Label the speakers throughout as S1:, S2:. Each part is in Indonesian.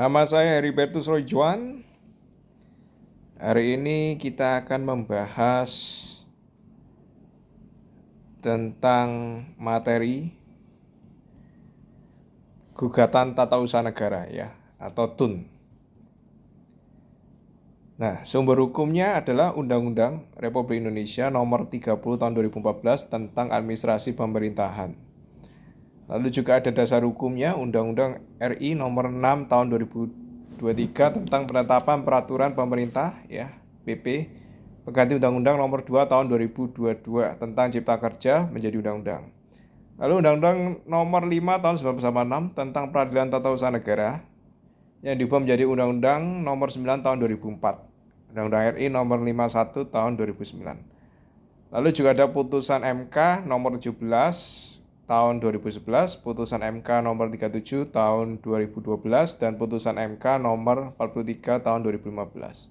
S1: Nama saya Heribertus Roy Juan. Hari ini kita akan membahas tentang materi gugatan tata usaha negara ya, atau TUN. Nah, sumber hukumnya adalah Undang-Undang Republik Indonesia Nomor 30 Tahun 2014 tentang Administrasi Pemerintahan. Lalu juga ada dasar hukumnya Undang-Undang RI Nomor 6 Tahun 2023 tentang penetapan peraturan pemerintah ya, PP, pengganti Undang-Undang Nomor 2 Tahun 2022 tentang Cipta Kerja menjadi undang-undang. Lalu Undang-Undang Nomor 5 Tahun 1996 tentang Peradilan Tata Usaha Negara yang diubah menjadi Undang-Undang Nomor 9 Tahun 2004. Undang-Undang RI Nomor 51 Tahun 2009. Lalu juga ada putusan MK Nomor 17 Tahun 2011, putusan MK Nomor 37 Tahun 2012, dan putusan MK Nomor 43 Tahun 2015.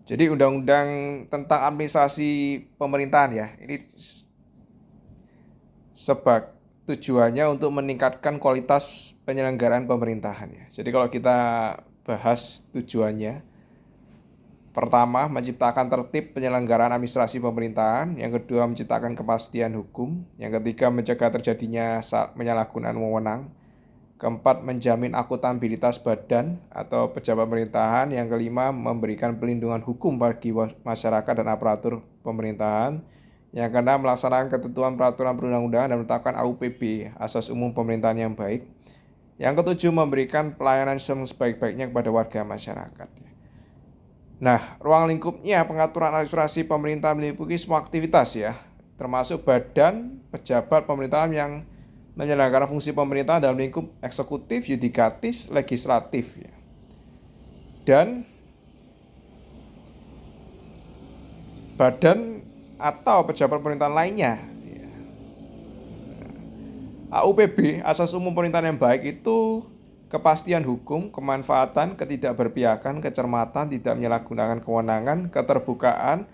S1: Jadi undang-undang tentang administrasi pemerintahan ya, ini tujuannya untuk meningkatkan kualitas penyelenggaraan pemerintahan ya. Jadi kalau kita bahas tujuannya, pertama, menciptakan tertib penyelenggaraan administrasi pemerintahan. Yang kedua, menciptakan kepastian hukum. Yang ketiga, mencegah terjadinya penyalahgunaan wewenang. Keempat, menjamin akuntabilitas badan atau pejabat pemerintahan. Yang kelima, memberikan pelindungan hukum bagi masyarakat dan aparatur pemerintahan. Yang keenam, melaksanakan ketentuan peraturan perundang-undangan dan menetapkan AUPB, asas umum pemerintahan yang baik. Yang ketujuh, memberikan pelayanan sebaik-baiknya kepada warga masyarakat. Nah, ruang lingkupnya pengaturan administrasi pemerintah meliputi semua aktivitas ya, termasuk badan pejabat pemerintahan yang menyelenggarakan fungsi pemerintahan dalam lingkup eksekutif, yudikatif, legislatif ya. Dan badan atau pejabat pemerintahan lainnya. AUPB, asas umum pemerintahan yang baik itu kepastian hukum, kemanfaatan, ketidakberpihakan, kecermatan, tidak menyalahgunakan kewenangan, keterbukaan,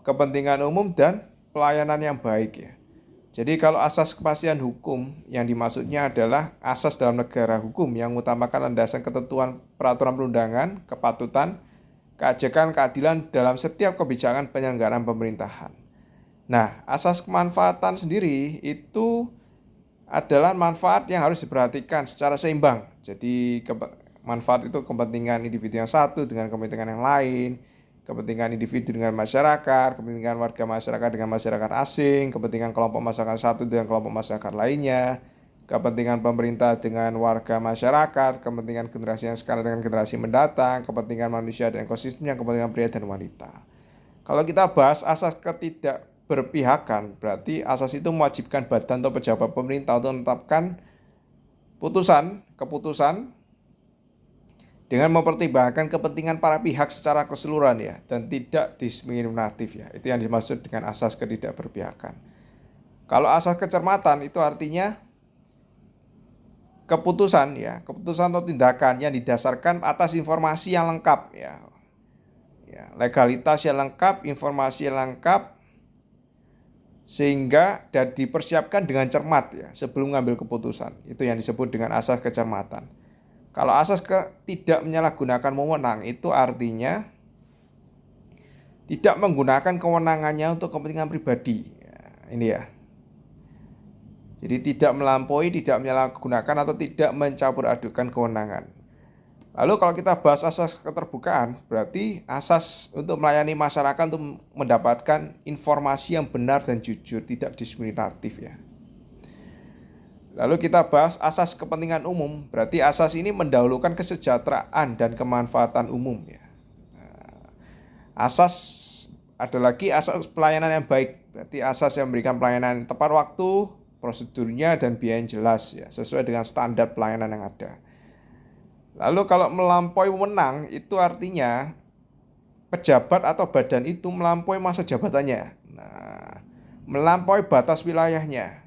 S1: kepentingan umum, dan pelayanan yang baik ya. Jadi kalau asas kepastian hukum yang dimaksudnya adalah asas dalam negara hukum yang mengutamakan landasan ketentuan peraturan perundangan, kepatutan, keajekan, keadilan dalam setiap kebijakan penyelenggaraan pemerintahan. Nah, asas kemanfaatan sendiri itu adalah manfaat yang harus diperhatikan secara seimbang. Jadi manfaat itu kepentingan individu yang satu dengan kepentingan yang lain, kepentingan individu dengan masyarakat, kepentingan warga masyarakat dengan masyarakat asing, kepentingan kelompok masyarakat satu dengan kelompok masyarakat lainnya, kepentingan pemerintah dengan warga masyarakat, kepentingan generasi yang sekarang dengan generasi mendatang, kepentingan manusia dan ekosistemnya, kepentingan pria dan wanita. Kalau kita bahas asas ketidakberpihakan, berarti asas itu mewajibkan badan atau pejabat pemerintah untuk menetapkan keputusan dengan mempertimbangkan kepentingan para pihak secara keseluruhan ya, dan tidak diskriminatif ya. Itu yang dimaksud dengan asas ketidakberpihakan. Kalau asas kecermatan itu artinya keputusan atau tindakan yang didasarkan atas informasi yang lengkap ya, legalitas yang lengkap, informasi yang lengkap, sehingga dipersiapkan dengan cermat ya sebelum mengambil keputusan. Itu yang disebut dengan asas kecermatan. Kalau asas tidak menyalahgunakan wewenang itu artinya tidak menggunakan kewenangannya untuk kepentingan pribadi. Ya, ini ya. Jadi tidak melampaui, tidak menyalahgunakan atau tidak mencampur adukan kewenangan. Lalu kalau kita bahas asas keterbukaan, berarti asas untuk melayani masyarakat untuk mendapatkan informasi yang benar dan jujur, tidak diskriminatif ya. Lalu kita bahas asas kepentingan umum, berarti asas ini mendahulukan kesejahteraan dan kemanfaatan umum ya. Asas ada lagi asas pelayanan yang baik, berarti asas yang memberikan pelayanan tepat waktu, prosedurnya dan biaya yang jelas ya, sesuai dengan standar pelayanan yang ada. Lalu kalau melampaui wewenang itu artinya pejabat atau badan itu melampaui masa jabatannya. Nah, melampaui batas wilayahnya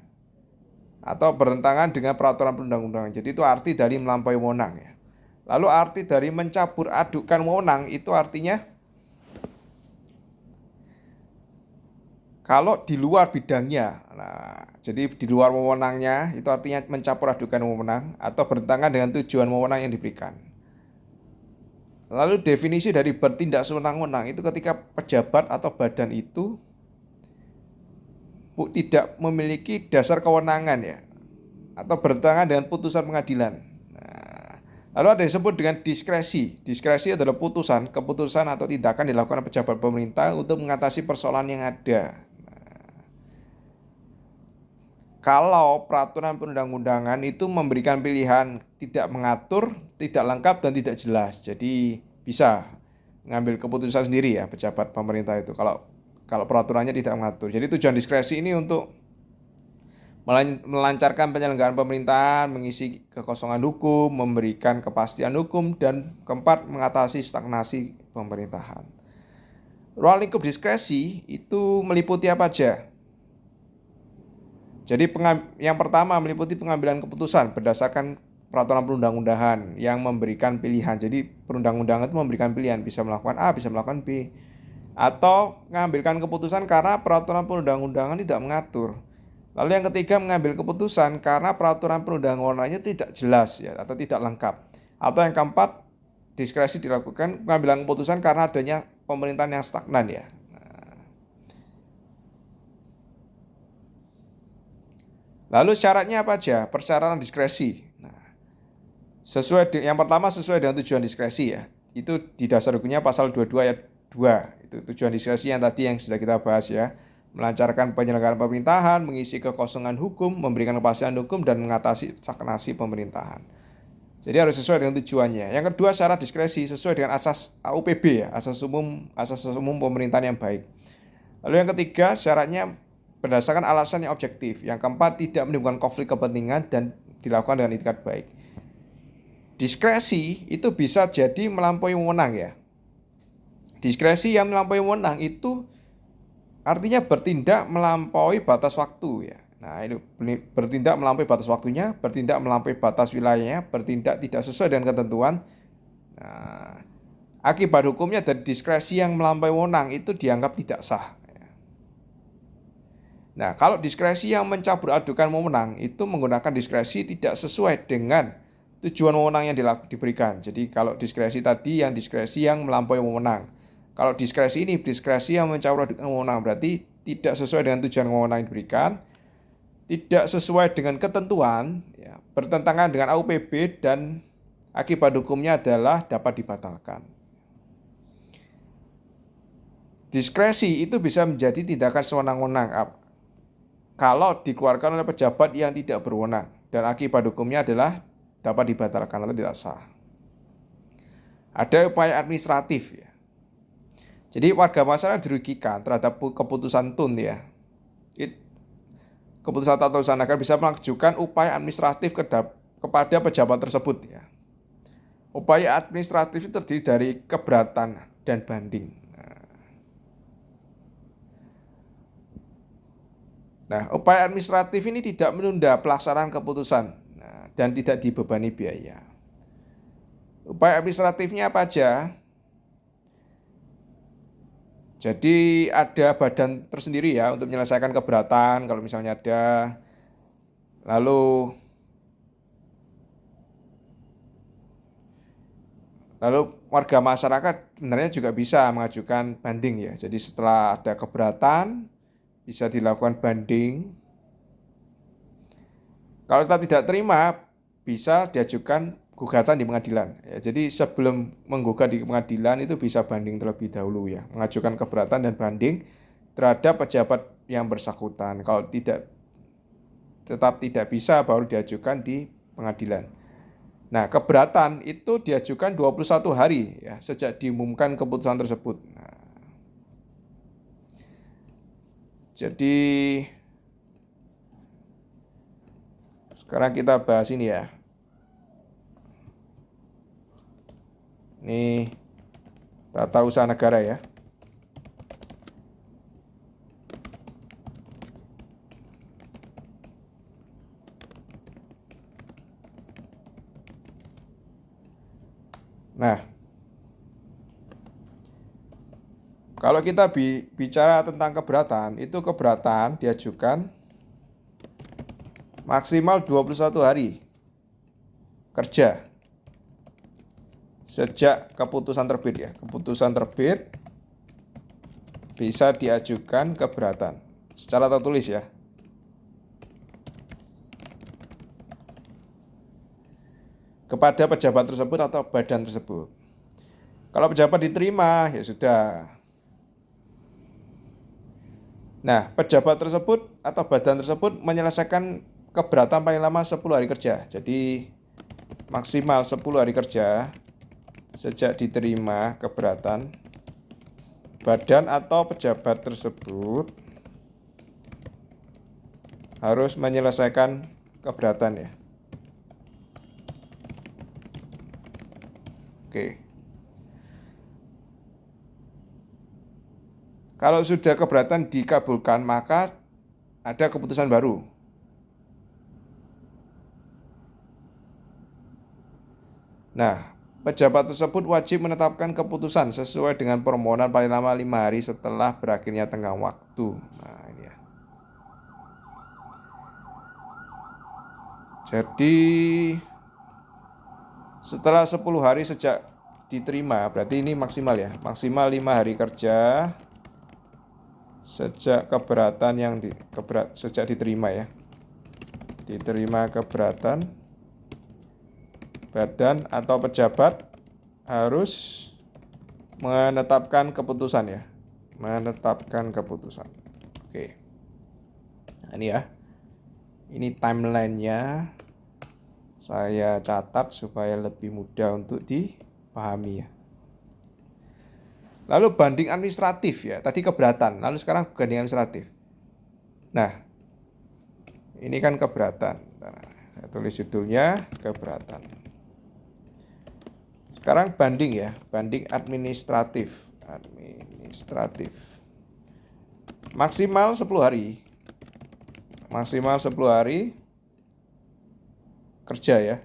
S1: atau bertentangan dengan peraturan perundang-undangan. Jadi itu arti dari melampaui wewenang ya. Lalu arti dari mencabur adukan wewenang itu artinya kalau di luar bidangnya. Nah, jadi di luar wewenangnya itu artinya mencampur adukan wewenang atau bertentangan dengan tujuan wewenang yang diberikan. Lalu definisi dari bertindak sewenang-wenang itu ketika pejabat atau badan itu tidak memiliki dasar kewenangan ya, atau bertentangan dengan putusan pengadilan. Nah, lalu ada yang disebut dengan diskresi. Diskresi adalah keputusan atau tindakan dilakukan pejabat pemerintah untuk mengatasi persoalan yang ada. Kalau peraturan perundang-undangan itu memberikan pilihan tidak mengatur, tidak lengkap, dan tidak jelas. Jadi bisa ngambil keputusan sendiri ya pejabat pemerintah itu kalau peraturannya tidak mengatur. Jadi tujuan diskresi ini untuk melancarkan penyelenggaraan pemerintahan, mengisi kekosongan hukum, memberikan kepastian hukum, dan keempat, mengatasi stagnasi pemerintahan. Ruang lingkup diskresi itu meliputi apa aja? Jadi yang pertama meliputi pengambilan keputusan berdasarkan peraturan perundang-undangan yang memberikan pilihan. Jadi perundang-undangan itu memberikan pilihan, bisa melakukan A, bisa melakukan B. Atau mengambilkan keputusan karena peraturan perundang-undangan tidak mengatur. Lalu yang ketiga, mengambil keputusan karena peraturan perundang-undangannya tidak jelas ya, atau tidak lengkap. Atau yang keempat, diskresi dilakukan pengambilan keputusan karena adanya pemerintahan yang stagnan ya. Lalu syaratnya apa aja? Persyaratan diskresi. Nah, yang pertama sesuai dengan tujuan diskresi ya. Itu di dasar hukumnya pasal 22 ayat 2. Itu tujuan diskresi yang tadi yang sudah kita bahas ya. Melancarkan penyelenggaraan pemerintahan, mengisi kekosongan hukum, memberikan kepastian hukum, dan mengatasi stagnasi pemerintahan. Jadi harus sesuai dengan tujuannya. Yang kedua, syarat diskresi sesuai dengan asas AUPB ya, asas umum pemerintahan yang baik. Lalu yang ketiga, syaratnya berdasarkan alasan yang objektif. Yang keempat, tidak menimbulkan konflik kepentingan dan dilakukan dengan itikat baik. Diskresi itu bisa jadi melampaui wewenang ya. Diskresi yang melampaui wewenang itu artinya bertindak melampaui batas waktu ya. Nah, ini bertindak melampaui batas waktunya, bertindak melampaui batas wilayahnya, bertindak tidak sesuai dengan ketentuan. Nah, akibat hukumnya dari diskresi yang melampaui wewenang itu dianggap tidak sah. Nah, kalau diskresi yang mencabur adukan wewenang itu menggunakan diskresi tidak sesuai dengan tujuan wewenang yang diberikan. Jadi kalau diskresi tadi yang diskresi yang melampaui wewenang. Kalau diskresi ini diskresi yang mencabur adukan wewenang berarti tidak sesuai dengan tujuan wewenang yang diberikan, tidak sesuai dengan ketentuan, ya, bertentangan dengan AUPB dan akibat hukumnya adalah dapat dibatalkan. Diskresi itu bisa menjadi tindakan sewenang-wenang kalau dikeluarkan oleh pejabat yang tidak berwenang dan akibat hukumnya adalah dapat dibatalkan atau tidak sah. Ada upaya administratif ya. Jadi warga masyarakat dirugikan terhadap keputusan TUN ya. Keputusan tata usaha negara bisa mengajukan upaya administratif kepada pejabat tersebut ya. Upaya administratif itu terdiri dari keberatan dan banding. Nah, upaya administratif ini tidak menunda pelaksanaan keputusan dan tidak dibebani biaya. Upaya administratifnya apa aja? Jadi ada badan tersendiri ya untuk menyelesaikan keberatan kalau misalnya ada. Lalu warga masyarakat sebenarnya juga bisa mengajukan banding ya. Jadi setelah ada keberatan bisa dilakukan banding. Kalau tetap tidak terima, bisa diajukan gugatan di pengadilan. Ya, jadi sebelum menggugat di pengadilan itu bisa banding terlebih dahulu ya, mengajukan keberatan dan banding terhadap pejabat yang bersangkutan. Kalau tetap tidak bisa, baru diajukan di pengadilan. Nah, keberatan itu diajukan 21 hari ya sejak diumumkan keputusan tersebut. Nah, jadi sekarang kita bahas ini ya. Ini tata usaha negara ya. Nah, Kalau kita bicara tentang keberatan, itu keberatan diajukan maksimal 21 hari kerja sejak keputusan terbit ya. Keputusan terbit bisa diajukan keberatan secara tertulis ya. Kepada pejabat tersebut atau badan tersebut. Kalau pejabat diterima, ya sudah. Nah, pejabat tersebut atau badan tersebut menyelesaikan keberatan paling lama 10 hari kerja. Jadi, maksimal 10 hari kerja sejak diterima keberatan. Badan atau pejabat tersebut harus menyelesaikan keberatan ya. Oke. Kalau sudah keberatan dikabulkan, maka ada keputusan baru. Nah, pejabat tersebut wajib menetapkan keputusan sesuai dengan permohonan paling lama 5 hari setelah berakhirnya tenggang waktu. Nah, ini ya. Jadi, setelah 10 hari sejak diterima, berarti ini maksimal ya. Maksimal 5 hari kerja sejak keberatan sejak diterima ya. Diterima keberatan, badan atau pejabat harus menetapkan keputusan ya. Menetapkan keputusan. Oke. Nah, ini ya. Ini timeline-nya saya catat supaya lebih mudah untuk dipahami ya. Lalu banding administratif ya. Tadi keberatan, lalu sekarang banding administratif. Nah, ini kan keberatan. Saya tulis judulnya keberatan. Sekarang banding ya, banding administratif. Administratif. Maksimal 10 hari. Maksimal 10 hari kerja ya.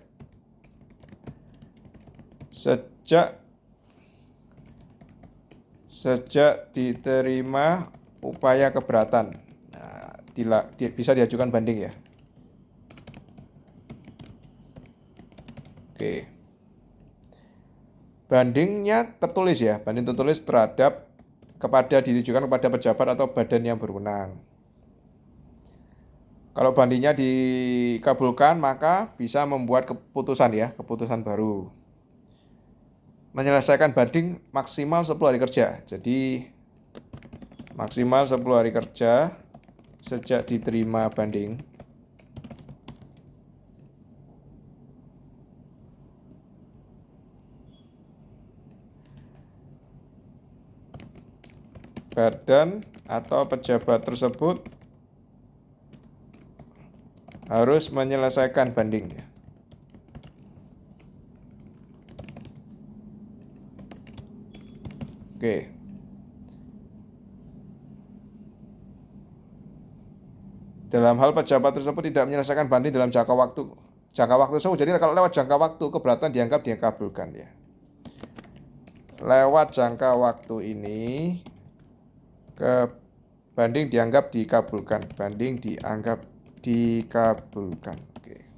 S1: Sejak diterima upaya keberatan. Nah, bisa diajukan banding ya. Oke. Bandingnya tertulis ya, banding tertulis ditujukan kepada pejabat atau badan yang berwenang. Kalau bandingnya dikabulkan, maka bisa membuat keputusan ya, keputusan baru. Menyelesaikan banding maksimal 10 hari kerja. Jadi maksimal 10 hari kerja sejak diterima banding. Badan atau pejabat tersebut harus menyelesaikan banding ya. Oke. Dalam hal pejabat tersebut tidak menyelesaikan banding dalam jangka waktu tersebut. Jadi kalau lewat jangka waktu keberatan dianggap dikabulkan ya. Lewat jangka waktu ini banding dianggap dikabulkan. Banding dianggap dikabulkan. Oke.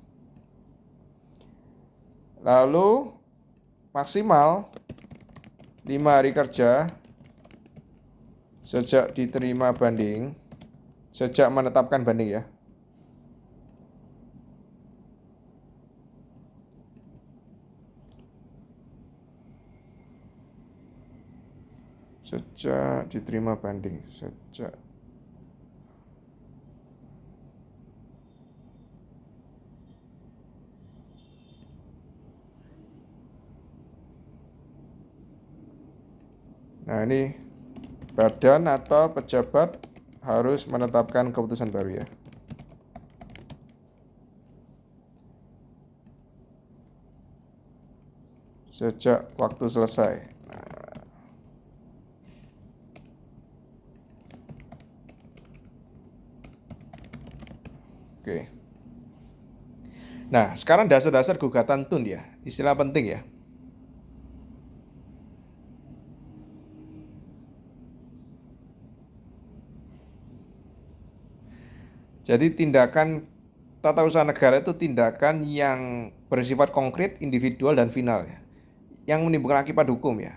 S1: Lalu maksimal 5 hari kerja sejak diterima banding, sejak menetapkan banding ya. Sejak diterima banding, sejak Nah, ini badan atau pejabat harus menetapkan keputusan baru ya. Sejak waktu selesai. Oke. Nah, sekarang dasar-dasar gugatan tun ya. Istilah penting ya. Jadi tindakan tata usaha negara itu tindakan yang bersifat konkret, individual, dan final ya, yang menimbulkan akibat hukum ya.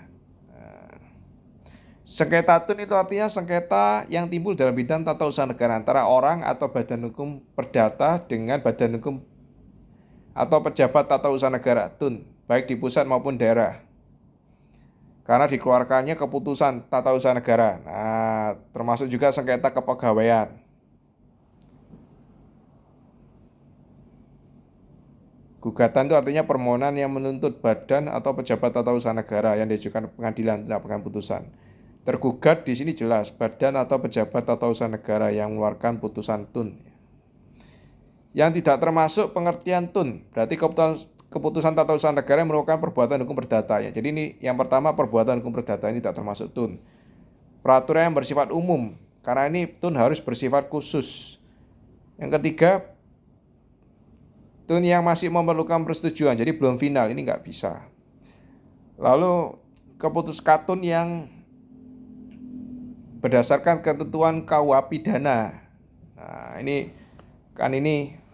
S1: Sengketa tun itu artinya sengketa yang timbul dalam bidang tata usaha negara antara orang atau badan hukum perdata dengan badan hukum atau pejabat tata usaha negara tun, baik di pusat maupun daerah. Karena dikeluarkannya keputusan tata usaha negara. Nah, termasuk juga sengketa kepegawaian. Gugatan itu artinya permohonan yang menuntut badan atau pejabat tata usaha negara yang diajukan pengadilan tidak pengambilan putusan. Tergugat di sini jelas badan atau pejabat tata usaha negara yang mengeluarkan putusan tun. Yang tidak termasuk pengertian tun, berarti keputusan tata usaha negara yang merupakan perbuatan hukum perdata ya. Jadi ini yang pertama, perbuatan hukum perdata ini tidak termasuk tun. Peraturan yang bersifat umum, karena ini tun harus bersifat khusus. Yang ketiga, tun yang masih memerlukan persetujuan, jadi belum final, ini nggak bisa. Lalu keputus katun yang berdasarkan ketentuan KUH pidana. Nah, ini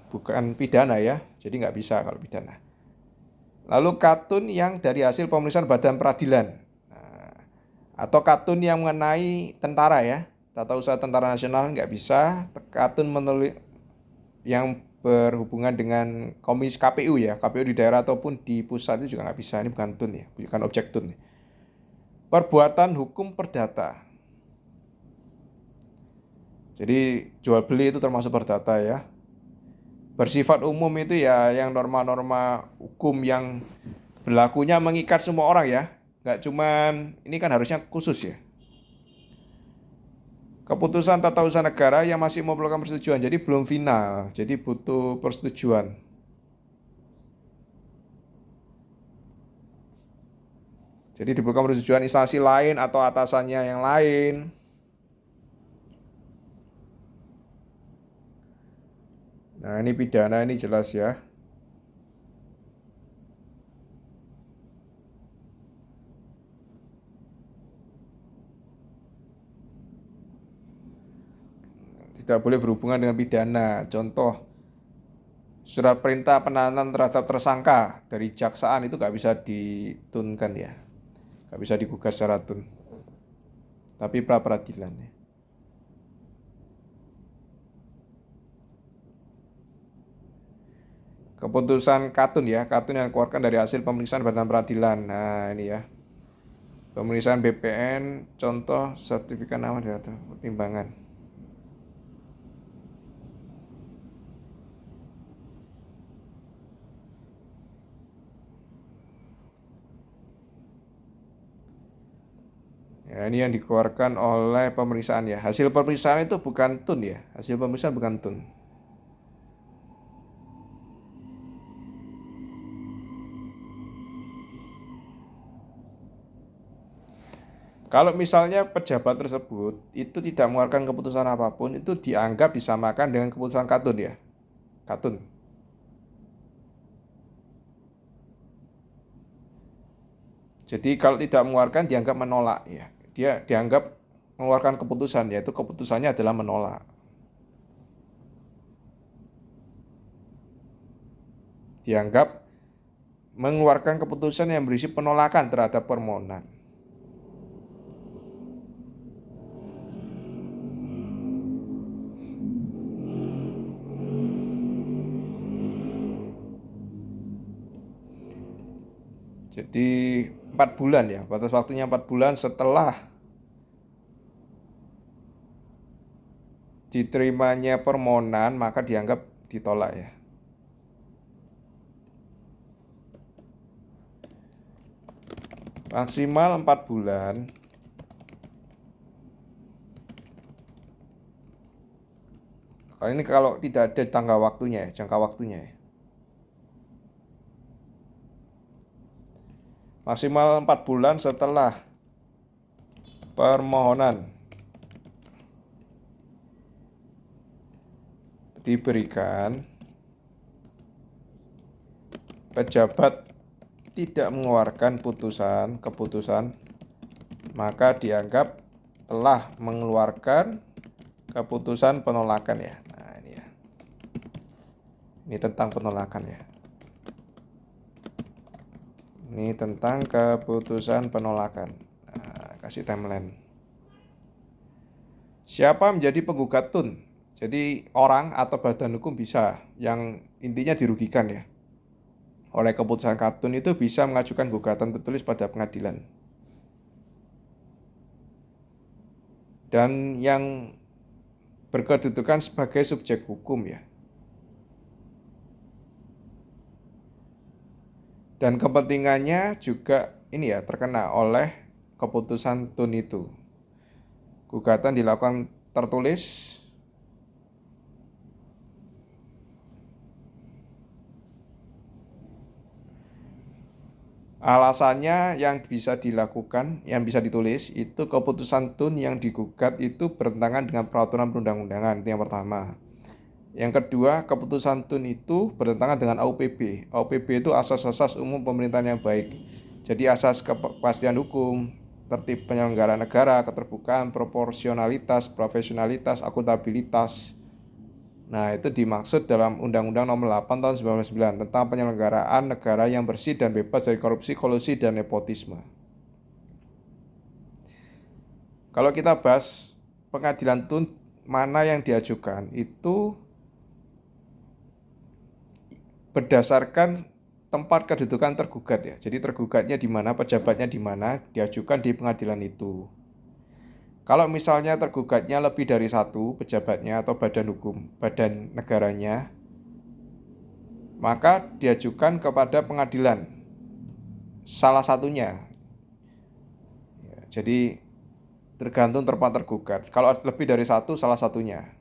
S1: bukan pidana ya, jadi nggak bisa kalau pidana. Lalu katun yang dari hasil pemeriksaan badan peradilan. Nah, atau katun yang mengenai tentara ya, tata usaha tentara nasional nggak bisa. Katun yang berhubungan dengan komisi KPU ya, KPU di daerah ataupun di pusat itu juga nggak bisa. Ini bukan tun ya, bukan objek tun. Perbuatan hukum perdata. Jadi jual beli itu termasuk perdata ya. Bersifat umum itu ya yang norma-norma hukum yang berlakunya mengikat semua orang ya. Nggak cuman, ini kan harusnya khusus ya. Keputusan tata usaha negara yang masih memerlukan persetujuan, jadi belum final, jadi butuh persetujuan. Jadi dibutuhkan persetujuan instansi lain atau atasannya yang lain. Nah, ini pidana ini jelas ya. Tidak boleh berhubungan dengan pidana. Contoh, surat perintah penahanan terhadap tersangka dari jaksaan itu nggak bisa ditunkan ya. Nggak bisa digugat secara tun. Tapi pra peradilan ya. Keputusan katun ya, katun yang dikeluarkan dari hasil pemeriksaan badan peradilan. Nah, ini ya. Pemeriksaan BPN, contoh sertifikat nama data pertimbangan. Ya, ini yang dikeluarkan oleh pemeriksaan ya. Hasil pemeriksaan itu bukan tun ya. Hasil pemeriksaan bukan tun. Kalau misalnya pejabat tersebut itu tidak mengeluarkan keputusan apapun, itu dianggap disamakan dengan keputusan katun ya. Katun. Jadi kalau tidak mengeluarkan dianggap menolak ya. Dia dianggap mengeluarkan keputusan, yaitu keputusannya adalah menolak. Dianggap mengeluarkan keputusan yang berisi penolakan terhadap permohonan. Jadi 4 bulan ya, batas waktunya 4 bulan setelah diterimanya permohonan maka dianggap ditolak ya. Maksimal 4 bulan. Kali ini kalau tidak ada tangga waktunya ya, jangka waktunya ya. Maksimal 4 bulan setelah permohonan diberikan, pejabat tidak mengeluarkan keputusan, maka dianggap telah mengeluarkan keputusan penolakan ya. Nah, ini ya. Ini tentang penolakan ya. Ini tentang keputusan penolakan. Nah, kasih timeline. Siapa menjadi penggugat tun? Jadi orang atau badan hukum bisa, yang intinya dirugikan ya. Oleh keputusan Katun itu bisa mengajukan gugatan tertulis pada pengadilan. Dan yang berkedudukan sebagai subjek hukum ya. Dan kepentingannya juga ini ya terkena oleh keputusan tun itu. Gugatan dilakukan tertulis alasannya yang bisa dilakukan, yang bisa ditulis itu keputusan tun yang digugat itu bertentangan dengan peraturan perundang-undangan, itu yang pertama. Yang kedua, keputusan tun itu bertentangan dengan AUPB. AUPB itu asas-asas umum pemerintahan yang baik. Jadi asas kepastian hukum, tertib penyelenggaraan negara, keterbukaan, proporsionalitas, profesionalitas, akuntabilitas. Nah, itu dimaksud dalam Undang-Undang Nomor 8 Tahun 1999 tentang penyelenggaraan negara yang bersih dan bebas dari korupsi, kolusi, dan nepotisme. Kalau kita bahas pengadilan tun mana yang diajukan itu berdasarkan tempat kedudukan tergugat ya. Jadi tergugatnya di mana, pejabatnya di mana, diajukan di pengadilan itu. Kalau misalnya tergugatnya lebih dari satu pejabatnya atau badan hukum, badan negaranya, maka diajukan kepada pengadilan salah satunya. Ya, jadi tergantung tempat tergugat. Kalau lebih dari satu, salah satunya.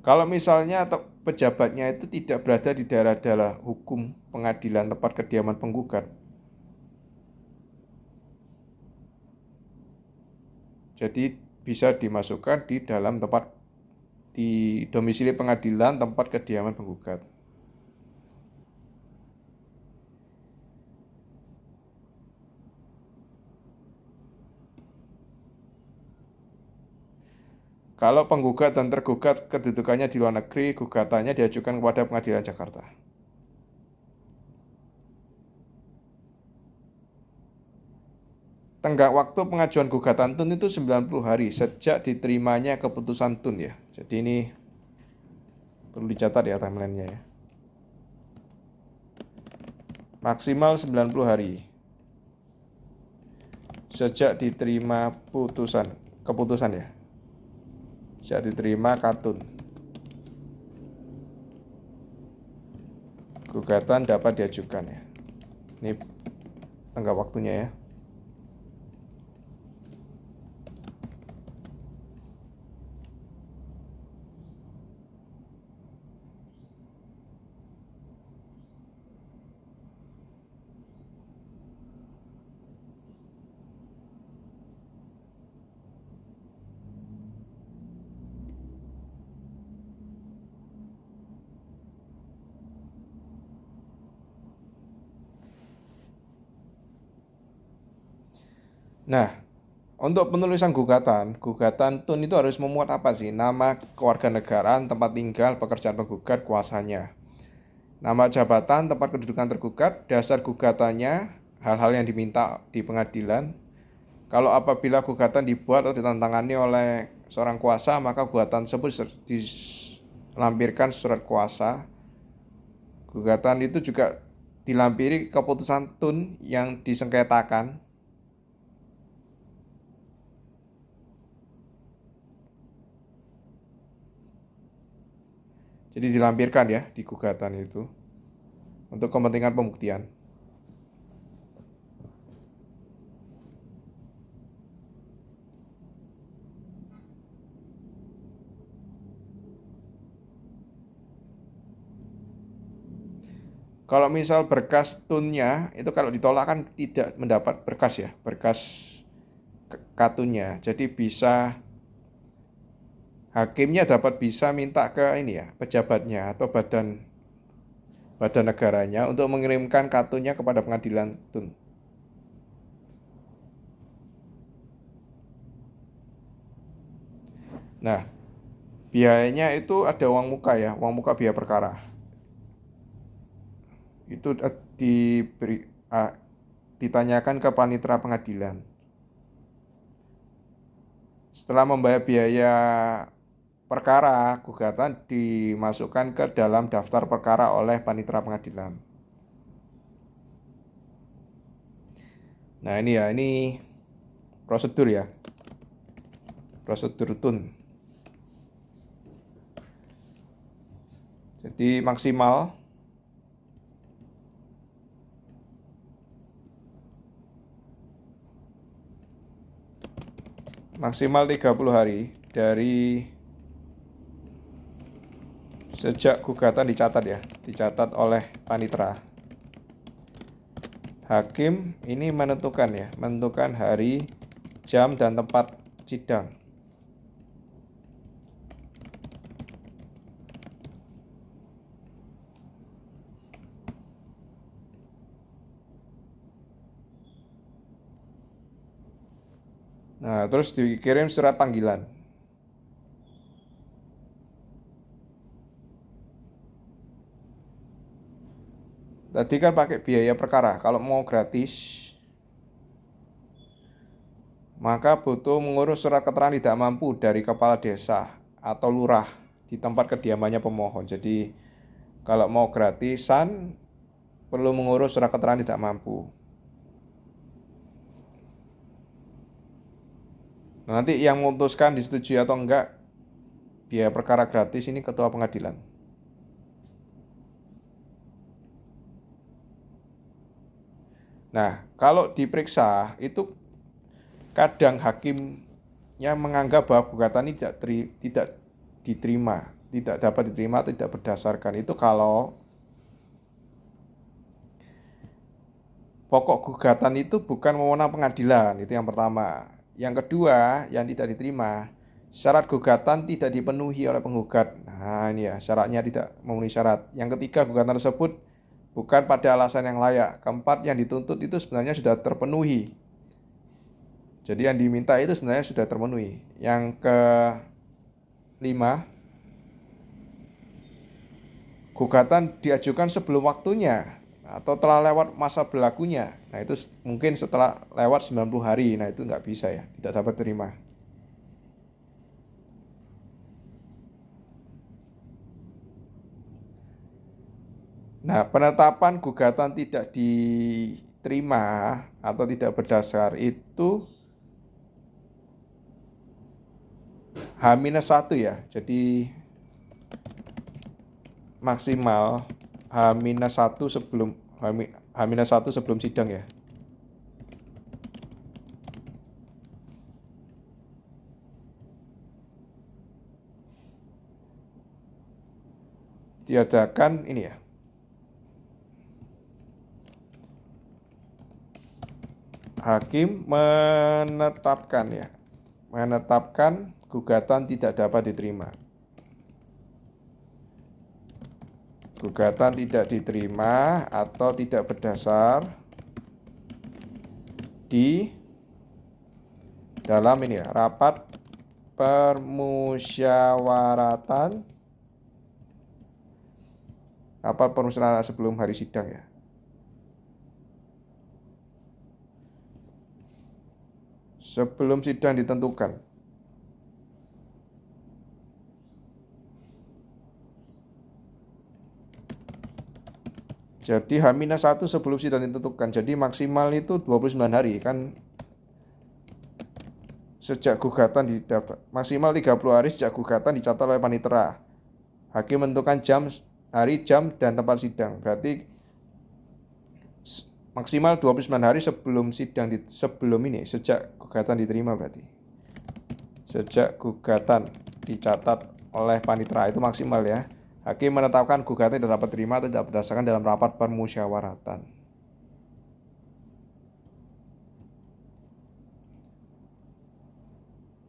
S1: Kalau misalnya pejabatnya itu tidak berada di daerah-daerah hukum pengadilan tempat kediaman penggugat, jadi bisa dimasukkan di dalam tempat di domisili pengadilan tempat kediaman penggugat. Kalau penggugat dan tergugat kedudukannya di luar negeri, gugatannya diajukan kepada Pengadilan Jakarta. Tenggat waktu pengajuan gugatan tun itu 90 hari sejak diterimanya keputusan tun ya. Jadi ini perlu dicatat ya timelinenya ya. Maksimal 90 hari sejak diterima keputusan ya. Sejak diterima Katun. Gugatan dapat diajukan ya. Ini tenggat waktunya ya. Nah, untuk penulisan gugatan tun itu harus memuat apa sih? Nama kewarganegaraan, tempat tinggal, pekerjaan penggugat, kuasanya. Nama jabatan, tempat kedudukan tergugat, dasar gugatannya, hal-hal yang diminta di pengadilan. Kalau apabila gugatan dibuat atau ditantangani oleh seorang kuasa, maka gugatan tersebut dilampirkan surat kuasa. Gugatan itu juga dilampiri keputusan tun yang disengketakan. Jadi dilampirkan ya di gugatan itu untuk kepentingan pembuktian. Kalau misal berkas tunnya itu kalau ditolak kan tidak mendapat berkas ya, berkas katunnya. Jadi bisa hakimnya dapat bisa minta ke ini ya, pejabatnya atau badan badan negaranya untuk mengirimkan kartunya kepada pengadilan tun. Nah, biayanya itu ada uang muka ya, uang muka biaya perkara. Itu ditanyakan ke panitera pengadilan. Setelah membayar biaya perkara, gugatan dimasukkan ke dalam daftar perkara oleh panitera pengadilan. Nah, ini prosedur ya. Prosedur tun. Jadi maksimal maksimal 30 hari dari sejak gugatan dicatat oleh panitera. Hakim ini menentukan hari, jam, dan tempat sidang. Nah, terus dikirim surat panggilan. Tadi kan pakai biaya perkara. Kalau mau gratis, maka butuh mengurus surat keterangan tidak mampu dari kepala desa atau lurah di tempat kediamannya pemohon. Jadi, kalau mau gratisan, perlu mengurus surat keterangan tidak mampu. Nah, nanti yang memutuskan disetujui atau enggak biaya perkara gratis ini ketua pengadilan. Nah, kalau diperiksa itu kadang hakimnya menganggap bahwa gugatan ini tidak diterima, tidak dapat diterima, tidak berdasarkan. Itu kalau pokok gugatan itu bukan wewenang pengadilan, itu yang pertama. Yang kedua, yang tidak diterima, syarat gugatan tidak dipenuhi oleh penggugat. Nah, ini ya, syaratnya tidak memenuhi syarat. Yang ketiga, gugatan tersebut bukan pada alasan yang layak. Keempat, yang dituntut itu sebenarnya sudah terpenuhi. Jadi yang diminta itu sebenarnya sudah terpenuhi. Yang kelima, gugatan diajukan sebelum waktunya atau telah lewat masa berlakunya. Nah, itu mungkin setelah lewat 90 hari. Nah, itu nggak bisa ya, tidak dapat terima. Nah, penetapan gugatan tidak diterima atau tidak berdasar itu H-1 ya. Jadi maksimal H-1 sebelum sidang ya. Diadakan ini ya. Hakim menetapkan gugatan tidak dapat diterima. Gugatan tidak diterima atau tidak berdasar di dalam ini ya, rapat permusyawaratan sebelum hari sidang ya. Sebelum sidang ditentukan. Jadi H-1 sebelum sidang ditentukan. Jadi maksimal itu 29 hari kan sejak gugatan didaftar. Maksimal 30 hari sejak gugatan dicatat oleh panitera. Hakim menentukan hari, jam, dan tempat sidang. Berarti maksimal 29 hari sebelum sidang sejak gugatan diterima berarti. Sejak gugatan dicatat oleh panitera itu maksimal ya. Hakim menetapkan gugatan tidak dapat diterima atau tidak berdasarkan dalam rapat permusyawaratan.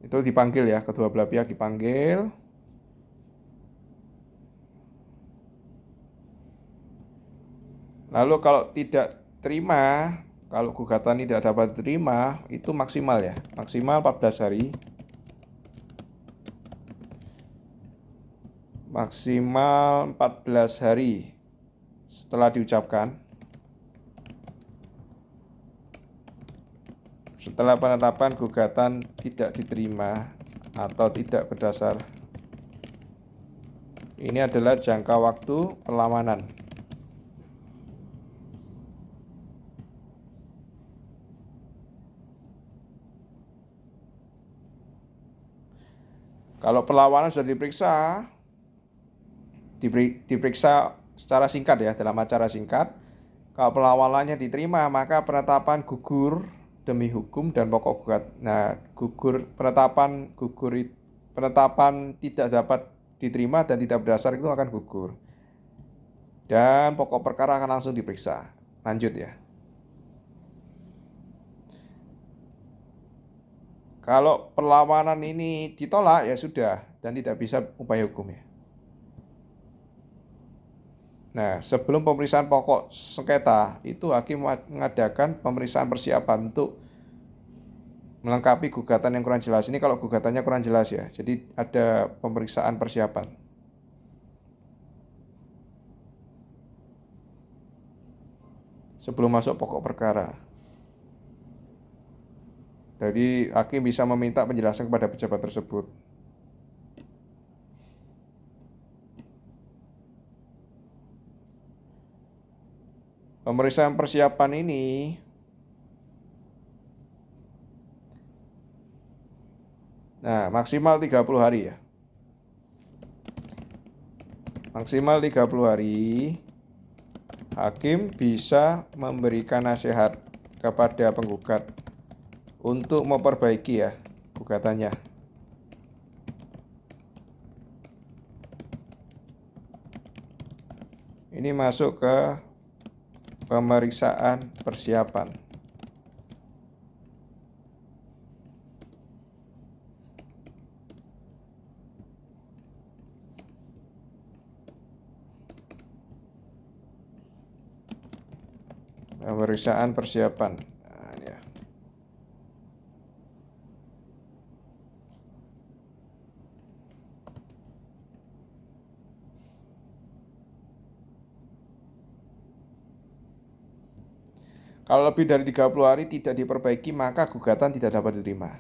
S1: Itu dipanggil ya, kedua belah pihak dipanggil. Lalu kalau tidak terima, kalau gugatan tidak dapat diterima, itu maksimal ya, maksimal 14 hari. Maksimal 14 hari setelah diucapkan. Setelah penetapan gugatan tidak diterima atau tidak berdasar. Ini adalah jangka waktu perlawanan. Kalau perlawanan sudah diperiksa secara singkat ya, dalam acara singkat. Kalau perlawanannya diterima, maka penetapan gugur demi hukum dan pokok gugat. Nah, penetapan tidak dapat diterima dan tidak berdasar itu akan gugur. Dan pokok perkara akan langsung diperiksa. Lanjut ya. Kalau perlawanan ini ditolak ya sudah dan tidak bisa upaya hukum ya. Nah, sebelum pemeriksaan pokok sengketa, itu hakim mengadakan pemeriksaan persiapan untuk melengkapi gugatan yang kurang jelas. Ini kalau gugatannya kurang jelas ya, jadi ada pemeriksaan persiapan. Sebelum masuk pokok perkara. Jadi hakim bisa meminta penjelasan kepada pejabat tersebut. Pemeriksaan persiapan ini maksimal 30 hari ya. Maksimal 30 hari hakim bisa memberikan nasihat kepada penggugat untuk memperbaiki ya gugatannya. Ini masuk ke pemeriksaan persiapan. Pemeriksaan persiapan. Nah, ya. Kalau lebih dari 30 hari tidak diperbaiki, maka gugatan tidak dapat diterima.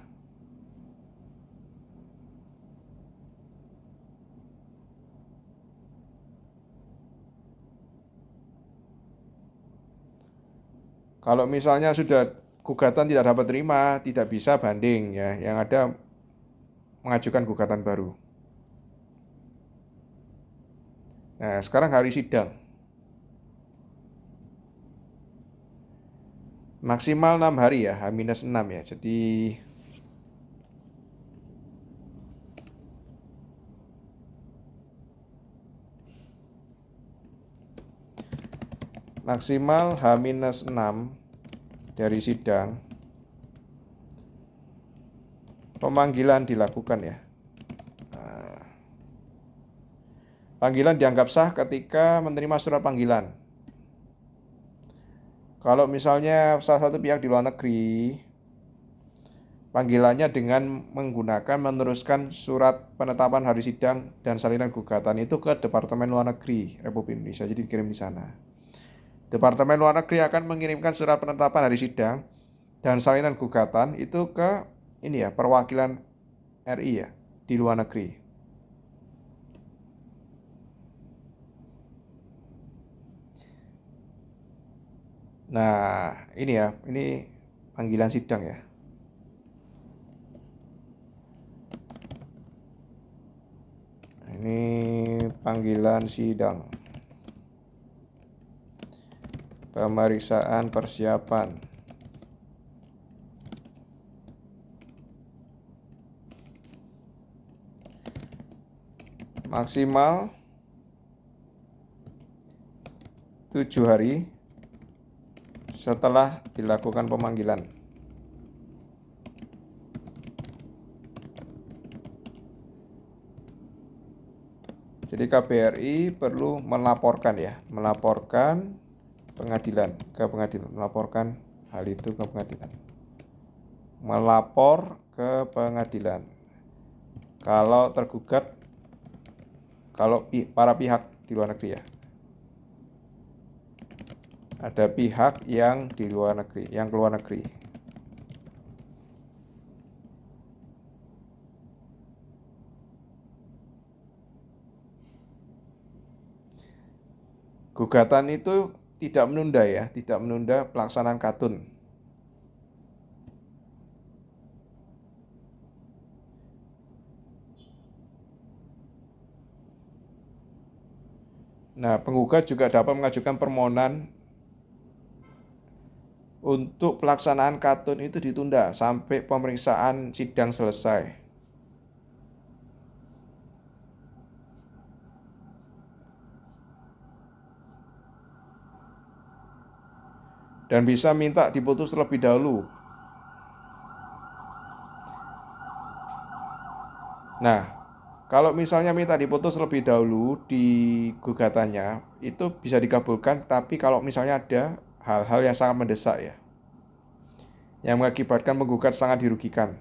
S1: Kalau misalnya sudah gugatan tidak dapat terima, tidak bisa banding ya, yang ada mengajukan gugatan baru. Nah, sekarang hari sidang. Maksimal 6 hari ya, H-6 ya. Jadi maksimal H-6 dari sidang. Pemanggilan dilakukan ya. Panggilan dianggap sah ketika menerima surat panggilan. Kalau misalnya salah satu pihak di luar negeri, panggilannya dengan menggunakan meneruskan surat penetapan hari sidang dan salinan gugatan itu ke Departemen Luar Negeri Republik Indonesia, jadi dikirim di sana. Departemen Luar Negeri akan mengirimkan surat penetapan hari sidang dan salinan gugatan itu ke ini ya, perwakilan RI ya di luar negeri. Nah, ini ya, ini panggilan sidang ya. Ini panggilan sidang. Pemeriksaan persiapan. Maksimal 7 hari setelah dilakukan pemanggilan. Jadi KBRI perlu melaporkan ya, melaporkan pengadilan, melaporkan hal itu ke pengadilan. Melapor ke pengadilan. Kalau tergugat, kalau para pihak di luar negeri ya. Ada pihak yang di luar negeri, yang keluar negeri. Gugatan itu tidak menunda ya, tidak menunda pelaksanaan katun. Nah, penggugat juga dapat mengajukan permohonan untuk pelaksanaan katun itu ditunda sampai pemeriksaan sidang selesai. Dan bisa minta diputus terlebih dahulu. Nah, kalau misalnya minta diputus terlebih dahulu di gugatannya, itu bisa dikabulkan, tapi kalau misalnya ada hal-hal yang sangat mendesak ya, yang mengakibatkan penggugat sangat dirugikan.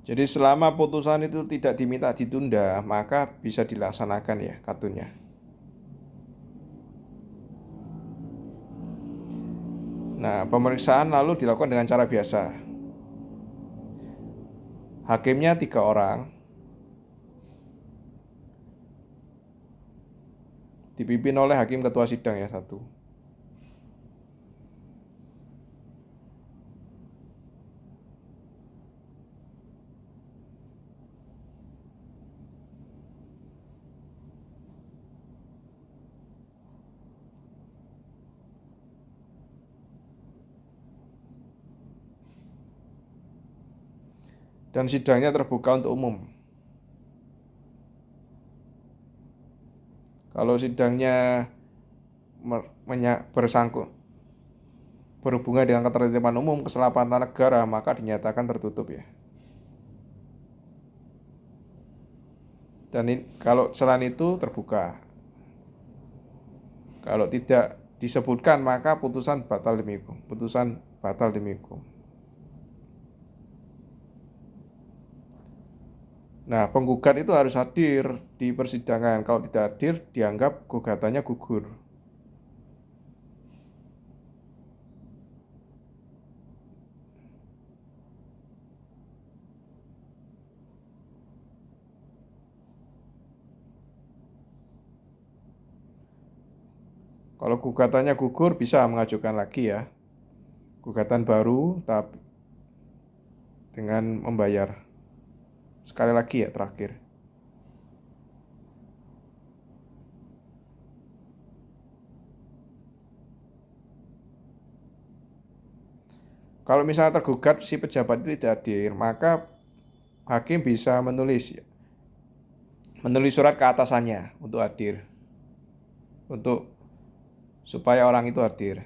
S1: Jadi selama putusan itu tidak diminta ditunda, maka bisa dilaksanakan ya katunnya. Nah, pemeriksaan lalu dilakukan dengan cara biasa. Hakimnya 3 orang, dipimpin oleh hakim ketua sidang ya 1. Dan sidangnya terbuka untuk umum. Kalau sidangnya bersangkut berhubungan dengan ketertiban umum, keselamatan negara, maka dinyatakan tertutup ya. Dan kalau selain itu terbuka. Kalau tidak disebutkan maka putusan batal demi hukum. Putusan batal demi hukum. Nah, penggugat itu harus hadir di persidangan. Kalau tidak hadir, dianggap gugatannya gugur. Kalau gugatannya gugur, bisa mengajukan lagi ya. Gugatan baru, tapi dengan membayar. Sekali lagi ya, terakhir. Kalau misalnya tergugat si pejabat itu tidak hadir, maka hakim bisa menulis surat ke atasannya untuk hadir, untuk supaya orang itu hadir.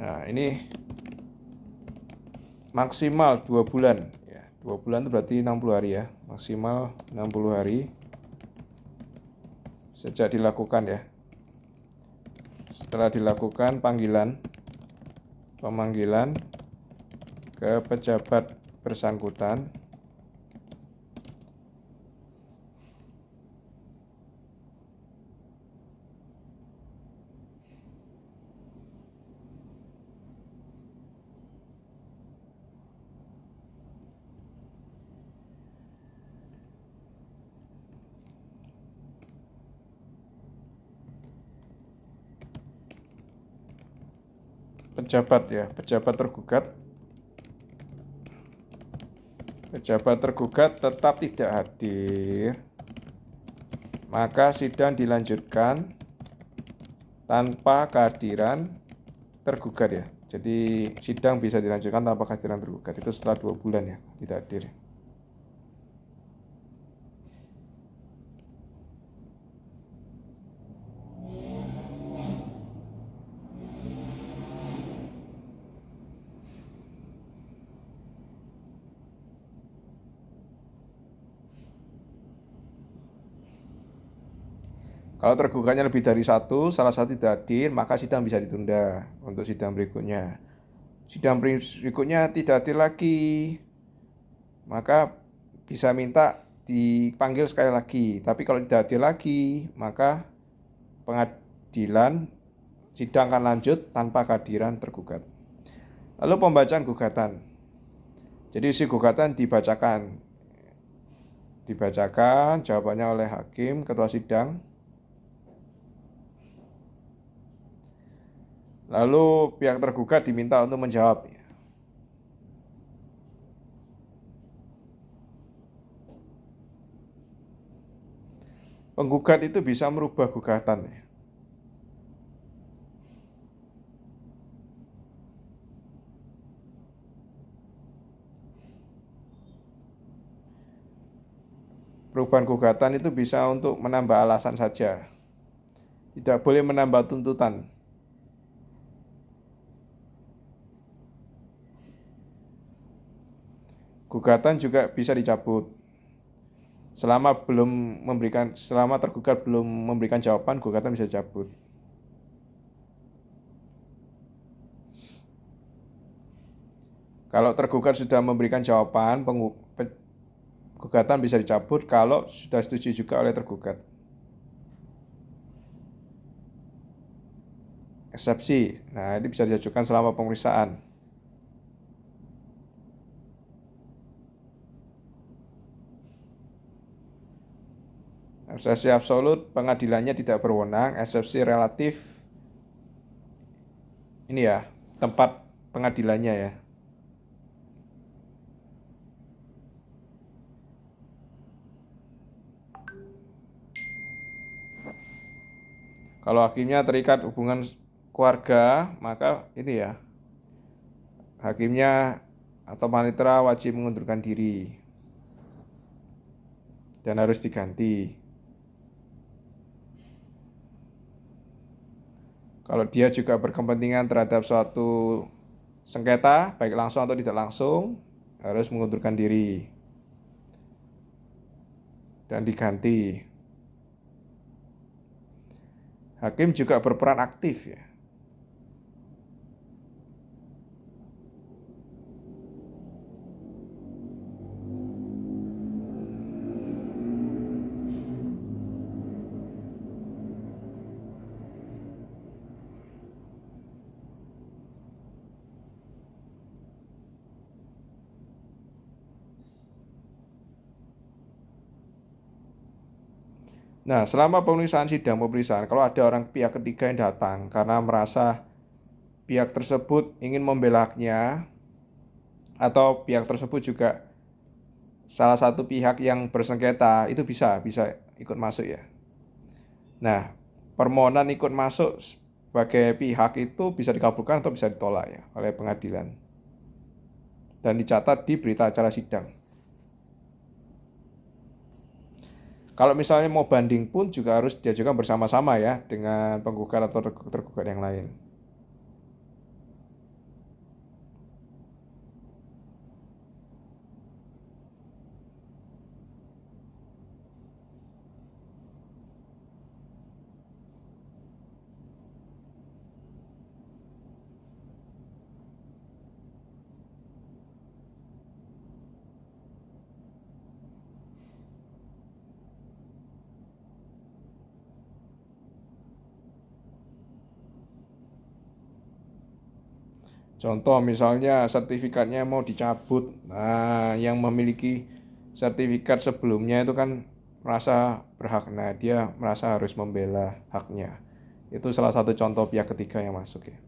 S1: Nah, ini maksimal 2 bulan ya. 2 bulan itu berarti 60 hari ya. Maksimal 60 hari sejak dilakukan ya. Setelah dilakukan pemanggilan ke pejabat bersangkutan. pejabat ya, pejabat tergugat. Pejabat tergugat tetap tidak hadir, maka sidang dilanjutkan tanpa kehadiran tergugat ya. Jadi sidang bisa dilanjutkan tanpa kehadiran tergugat itu setelah 2 bulan ya tidak hadir. Kalau tergugatnya lebih dari satu, salah satu tidak hadir, maka sidang bisa ditunda untuk sidang berikutnya. Sidang berikutnya tidak hadir lagi, maka bisa minta dipanggil sekali lagi. Tapi kalau tidak hadir lagi, maka pengadilan sidang akan lanjut tanpa kehadiran tergugat. Lalu pembacaan gugatan. Jadi isi gugatan dibacakan jawabannya oleh hakim, ketua sidang. Lalu pihak tergugat diminta untuk menjawab. Penggugat itu bisa merubah gugatan. Perubahan gugatan itu bisa untuk menambah alasan saja. Tidak boleh menambah tuntutan. Gugatan juga bisa dicabut. Selama tergugat belum memberikan jawaban, gugatan bisa dicabut. Kalau tergugat sudah memberikan jawaban, gugatan bisa dicabut kalau sudah setuju juga oleh tergugat. Eksepsi, nah ini bisa diajukan selama pemeriksaan. Eksepsi absolut, pengadilannya tidak berwenang. Eksepsi relatif, ini ya, tempat pengadilannya ya. Kalau hakimnya terikat hubungan keluarga, maka ini ya, hakimnya atau panitera wajib mengundurkan diri dan harus diganti. Kalau dia juga berkepentingan terhadap suatu sengketa, baik langsung atau tidak langsung, harus mengundurkan diri dan diganti. Hakim juga berperan aktif ya. Nah, selama sidang pemeriksaan, kalau ada orang pihak ketiga yang datang karena merasa pihak tersebut ingin membela haknya, atau pihak tersebut juga salah satu pihak yang bersengketa, itu bisa ikut masuk ya. Nah, permohonan ikut masuk sebagai pihak itu bisa dikabulkan atau bisa ditolak ya oleh pengadilan. Dan dicatat di berita acara sidang. Kalau misalnya mau banding pun juga harus diajukan bersama-sama ya dengan penggugat atau tergugat yang lain. Contoh misalnya sertifikatnya mau dicabut. Nah, yang memiliki sertifikat sebelumnya itu kan merasa berhak. Nah, dia merasa harus membela haknya. Itu salah satu contoh pihak ketiga yang masuk ya.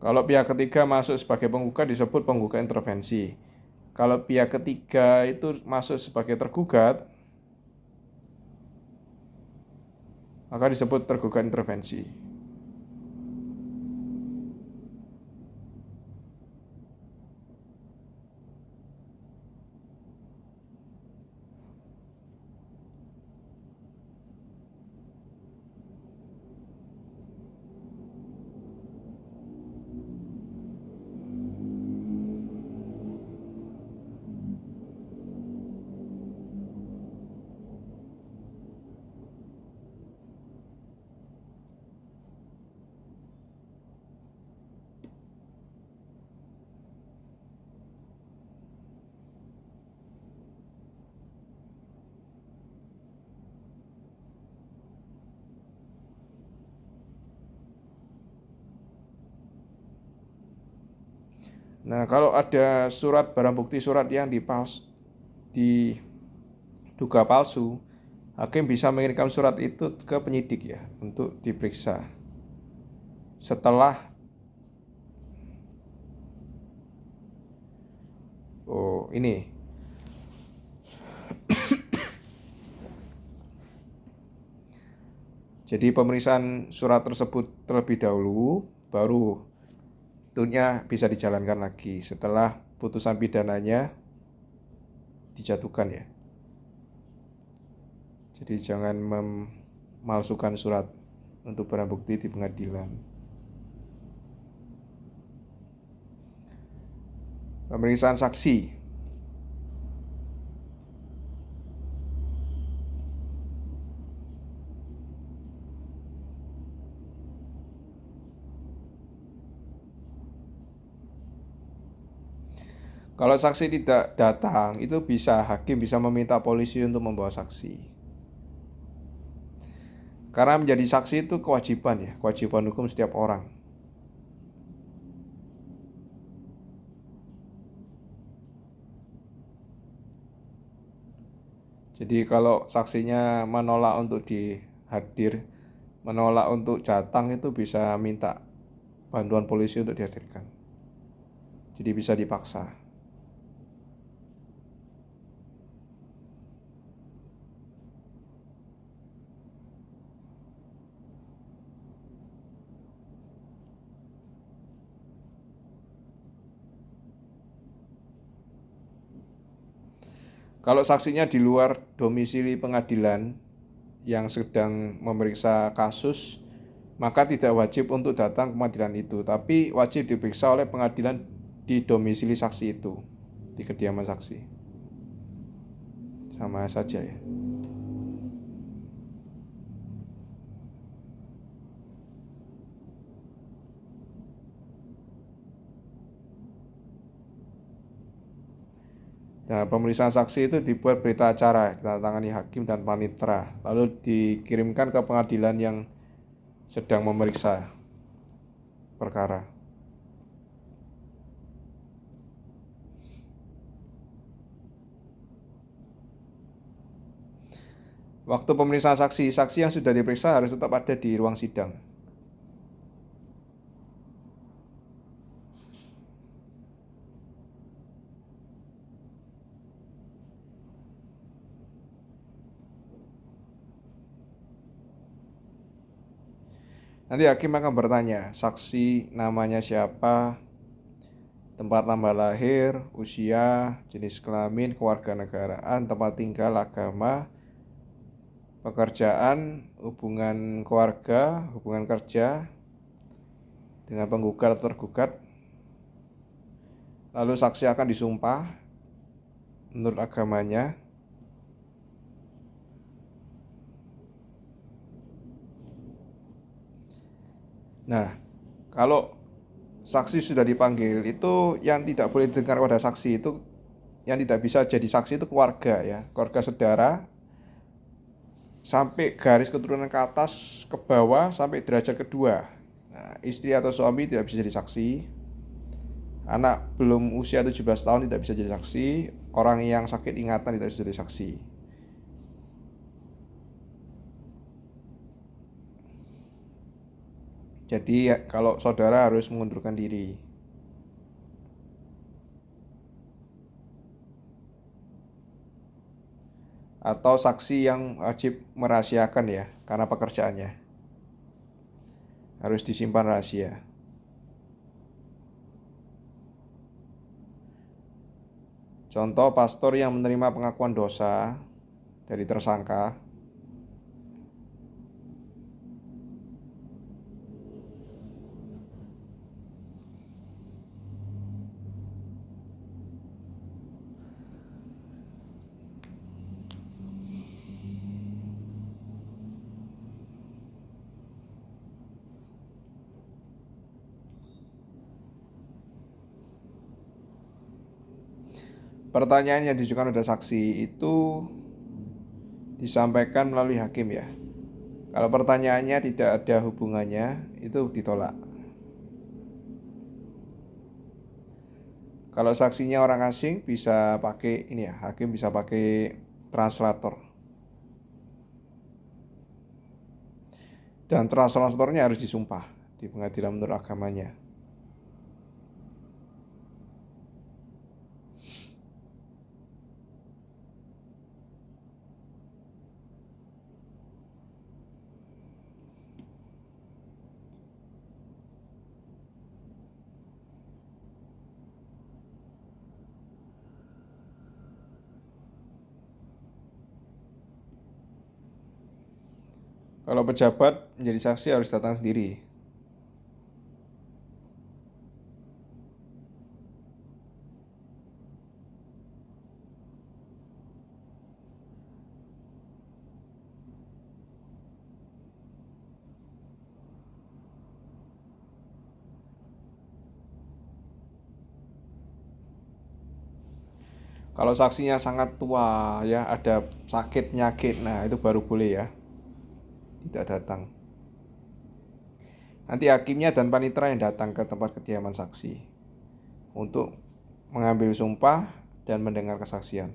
S1: Kalau pihak ketiga masuk sebagai penggugat disebut penggugat intervensi. Kalau pihak ketiga itu masuk sebagai tergugat, maka disebut tergugat intervensi. Nah, kalau ada surat barang bukti surat yang diduga palsu, hakim bisa mengirimkan surat itu ke penyidik ya untuk diperiksa. Setelah ini. Jadi pemeriksaan surat tersebut terlebih dahulu, baru tentunya bisa dijalankan lagi setelah putusan pidananya dijatuhkan ya. Jadi jangan memalsukan surat untuk barang bukti di pengadilan. Pemeriksaan saksi. Kalau saksi tidak datang, itu hakim bisa meminta polisi untuk membawa saksi. Karena menjadi saksi itu kewajiban ya, kewajiban hukum setiap orang. Jadi kalau saksinya menolak untuk menolak untuk datang, itu bisa minta bantuan polisi untuk dihadirkan. Jadi bisa dipaksa. Kalau saksinya di luar domisili pengadilan yang sedang memeriksa kasus, maka tidak wajib untuk datang ke pengadilan itu, tapi wajib diperiksa oleh pengadilan di domisili saksi itu, di kediaman saksi. Sama saja ya. Nah, pemeriksaan saksi itu dibuat berita acara, ditandatangani hakim dan panitera, lalu dikirimkan ke pengadilan yang sedang memeriksa perkara. Waktu pemeriksaan saksi, saksi yang sudah diperiksa harus tetap ada di ruang sidang. Nanti hakim akan bertanya, saksi namanya siapa, tempat tanggal lahir, usia, jenis kelamin, kewarganegaraan, tempat tinggal, agama, pekerjaan, hubungan keluarga, hubungan kerja dengan penggugat atau tergugat. Lalu saksi akan disumpah menurut agamanya. Nah, kalau saksi sudah dipanggil, itu yang tidak boleh didengar pada saksi itu, yang tidak bisa jadi saksi itu keluarga ya, keluarga saudara, sampai garis keturunan ke atas, ke bawah, sampai derajat kedua. Nah, istri atau suami tidak bisa jadi saksi. Anak belum usia 17 tahun tidak bisa jadi saksi. Orang yang sakit ingatan tidak bisa jadi saksi. Jadi kalau saudara harus mengundurkan diri. Atau saksi yang wajib merahasiakan ya, karena pekerjaannya harus disimpan rahasia. Contoh pastor yang menerima pengakuan dosa dari tersangka. Pertanyaan yang diajukan oleh saksi itu disampaikan melalui hakim ya. Kalau pertanyaannya tidak ada hubungannya, itu ditolak. Kalau saksinya orang asing bisa pakai ini ya, hakim bisa pakai translator. Dan translatornya harus disumpah di pengadilan menurut agamanya. Kalau pejabat menjadi saksi harus datang sendiri. Kalau saksinya sangat tua ya, ada sakit penyakit, nah itu baru boleh ya, tidak datang. Nanti hakimnya dan panitera yang datang ke tempat kediaman saksi untuk mengambil sumpah dan mendengar kesaksian.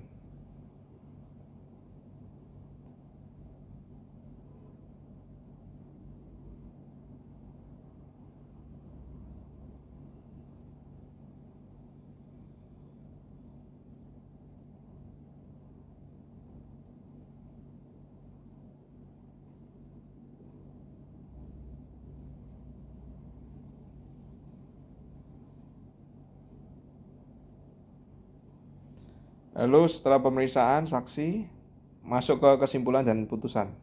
S1: Lalu setelah pemeriksaan saksi masuk ke kesimpulan dan putusan.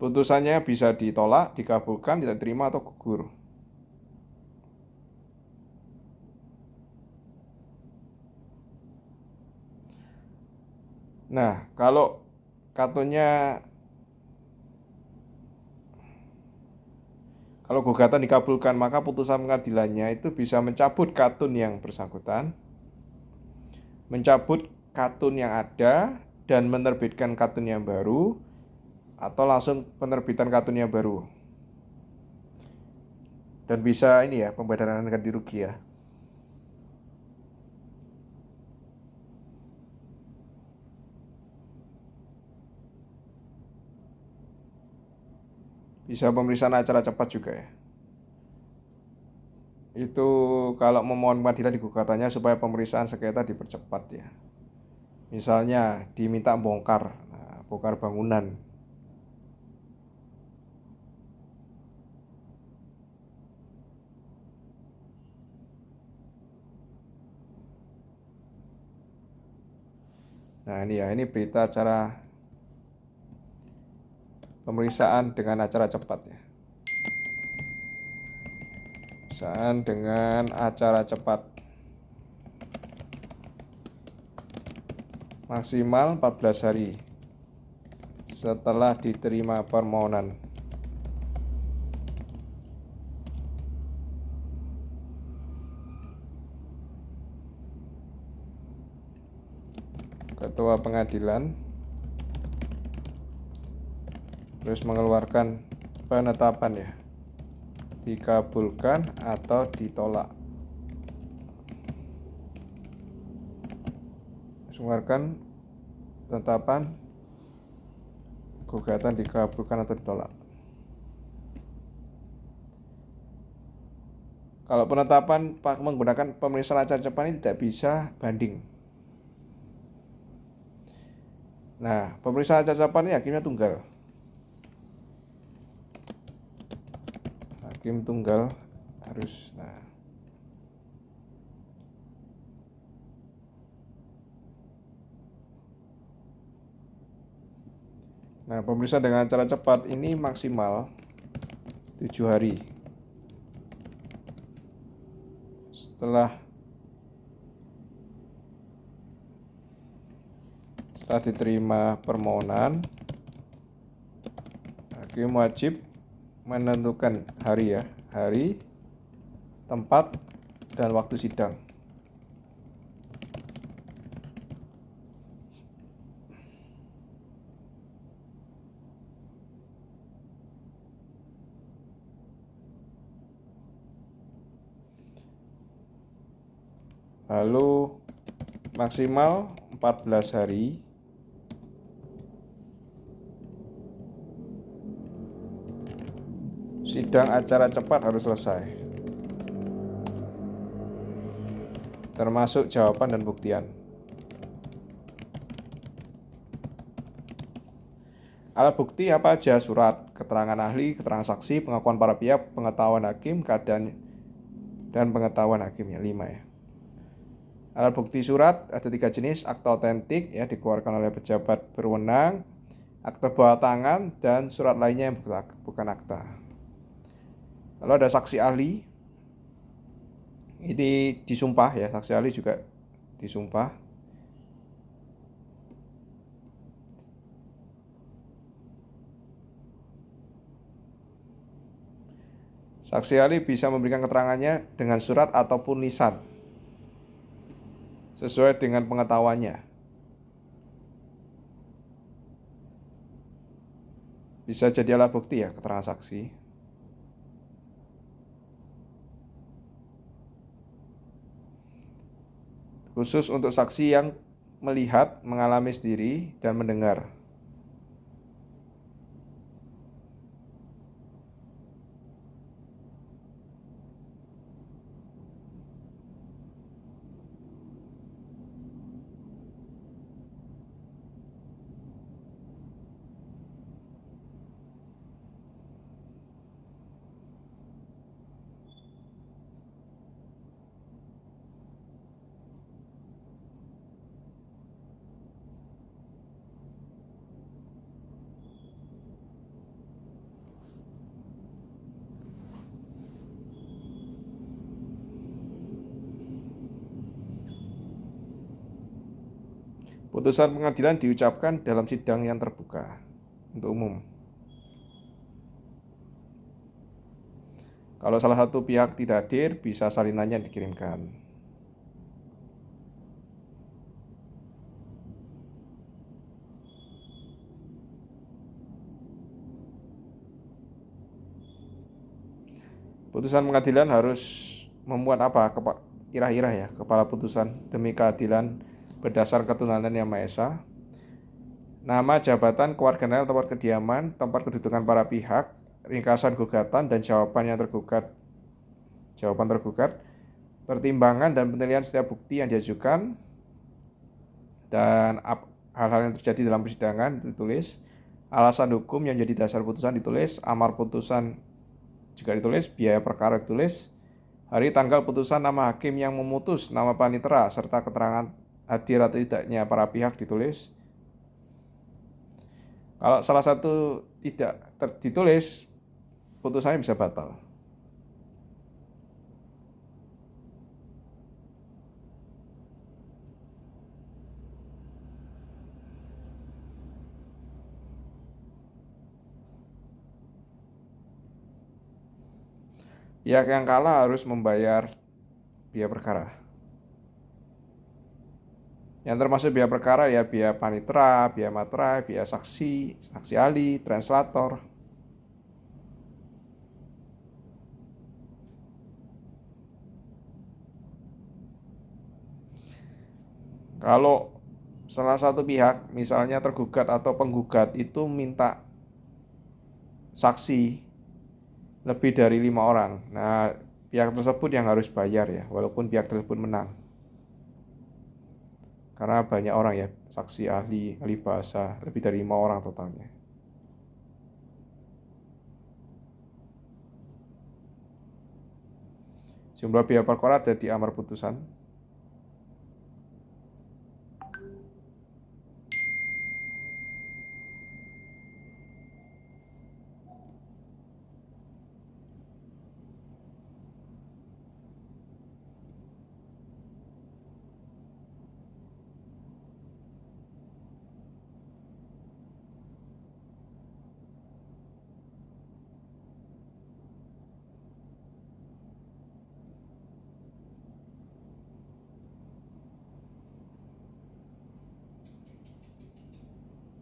S1: Putusannya bisa ditolak, dikabulkan, tidak diterima atau gugur. Nah, kalau gugatan dikabulkan, maka putusan pengadilannya itu bisa mencabut katun yang bersangkutan, mencabut katun yang ada, dan menerbitkan katun yang baru, atau langsung penerbitan katun yang baru. Dan bisa ini ya, pembayaran ganti rugi ya. Bisa pemeriksaan acara cepat juga ya. Itu kalau memohon pengadilan di gugatannya supaya pemeriksaan sengketa dipercepat ya. Misalnya diminta bongkar, bongkar bangunan. Nah ini ya, ini berita acara pemeriksaan dengan acara cepat ya. Pemeriksaan dengan acara cepat. Maksimal 14 hari setelah diterima permohonan. Ketua pengadilan terus mengeluarkan penetapan ya, dikabulkan atau ditolak. Terus mengeluarkan penetapan, gugatan dikabulkan atau ditolak. Kalau penetapan menggunakan pemeriksaan acara cepat ini tidak bisa banding. Nah, pemeriksaan acara cepat ini hakimnya tunggal. Hakim tunggal harus. Nah, pemeriksaan dengan cara cepat ini maksimal 7 hari. Setelah diterima permohonan, hakim wajib menentukan hari, tempat, dan waktu sidang. Lalu maksimal 14 hari sidang acara cepat harus selesai, termasuk jawaban dan buktian. Alat bukti apa aja? Surat, keterangan ahli, keterangan saksi, pengakuan para pihak, pengetahuan hakim, keadaan dan pengetahuan hakimnya. 5 ya. Alat bukti surat ada 3 jenis: akta otentik ya, dikeluarkan oleh pejabat berwenang, akta bawah tangan, dan surat lainnya yang bukan akta. Lalu ada saksi ahli, ini disumpah ya, saksi ahli juga disumpah. Saksi ahli bisa memberikan keterangannya dengan surat ataupun lisan, sesuai dengan pengetahuannya. Bisa jadi alat bukti ya, keterangan saksi. Khusus untuk saksi yang melihat, mengalami sendiri, dan mendengar. Putusan pengadilan diucapkan dalam sidang yang terbuka untuk umum. Kalau salah satu pihak tidak hadir, bisa salinannya dikirimkan. Putusan pengadilan harus memuat apa? Kira-kira ya, kepala putusan demi keadilan berdasar ketuhanan Yang Maha Esa. Nama, jabatan, kewarganegaraan, tempat kediaman, tempat kedudukan para pihak, ringkasan gugatan dan jawaban tergugat, pertimbangan dan penilaian setiap bukti yang diajukan, dan hal-hal yang terjadi dalam persidangan ditulis, alasan hukum yang jadi dasar putusan ditulis, amar putusan juga ditulis, biaya perkara ditulis, hari tanggal putusan, nama hakim yang memutus, nama panitera, serta keterangan hadir atau tidaknya para pihak ditulis. Kalau salah satu tidak ditulis, putusannya bisa batal. Pihak yang kalah harus membayar biaya perkara. Yang termasuk biaya perkara ya biaya panitera, biaya materai, biaya saksi, saksi ahli, translator. Kalau salah satu pihak, misalnya tergugat atau penggugat itu minta saksi lebih dari 5 orang, nah pihak tersebut yang harus bayar ya, walaupun pihak tersebut menang. Karena banyak orang ya, saksi ahli, ahli bahasa, lebih dari 5 orang totalnya. Jumlah biaya perkara ada di amar putusan.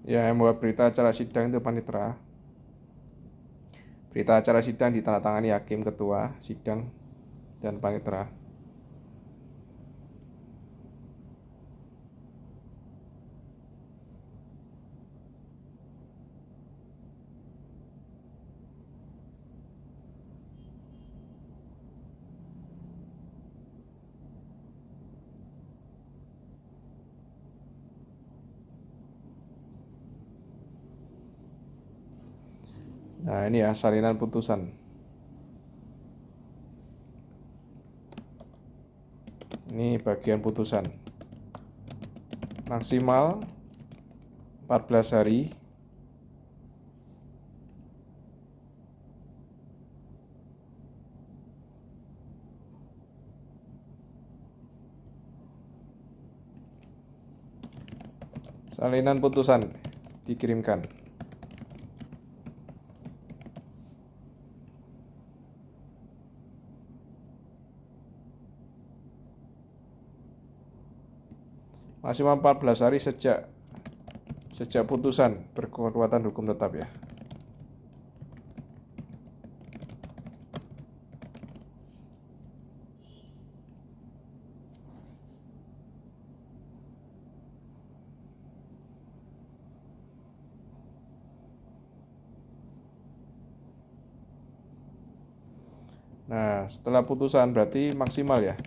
S1: Ya, yang membuat berita acara sidang itu panitera. Berita acara sidang ditandatangani hakim, ketua sidang, dan panitera. Nah, ini ya salinan putusan. Ini bagian putusan. Maksimal 14 hari. Salinan putusan dikirimkan. Maksimal 14 hari sejak putusan berkekuatan hukum tetap ya. Nah, setelah putusan berarti maksimal ya.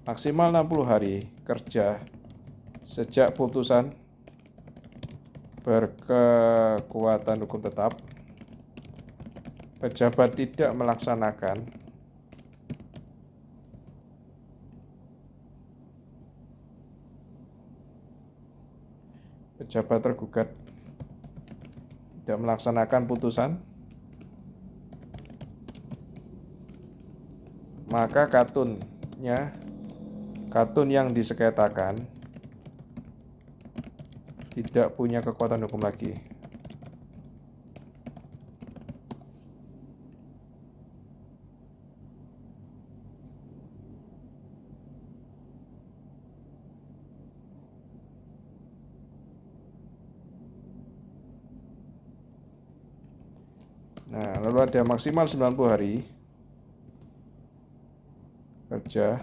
S1: Maksimal 60 hari kerja sejak putusan berkekuatan hukum tetap. Pejabat tidak melaksanakan pejabat tergugat tidak melaksanakan putusan, maka katun yang disengketakan tidak punya kekuatan hukum lagi. Nah, lalu ada maksimal 90 hari kerja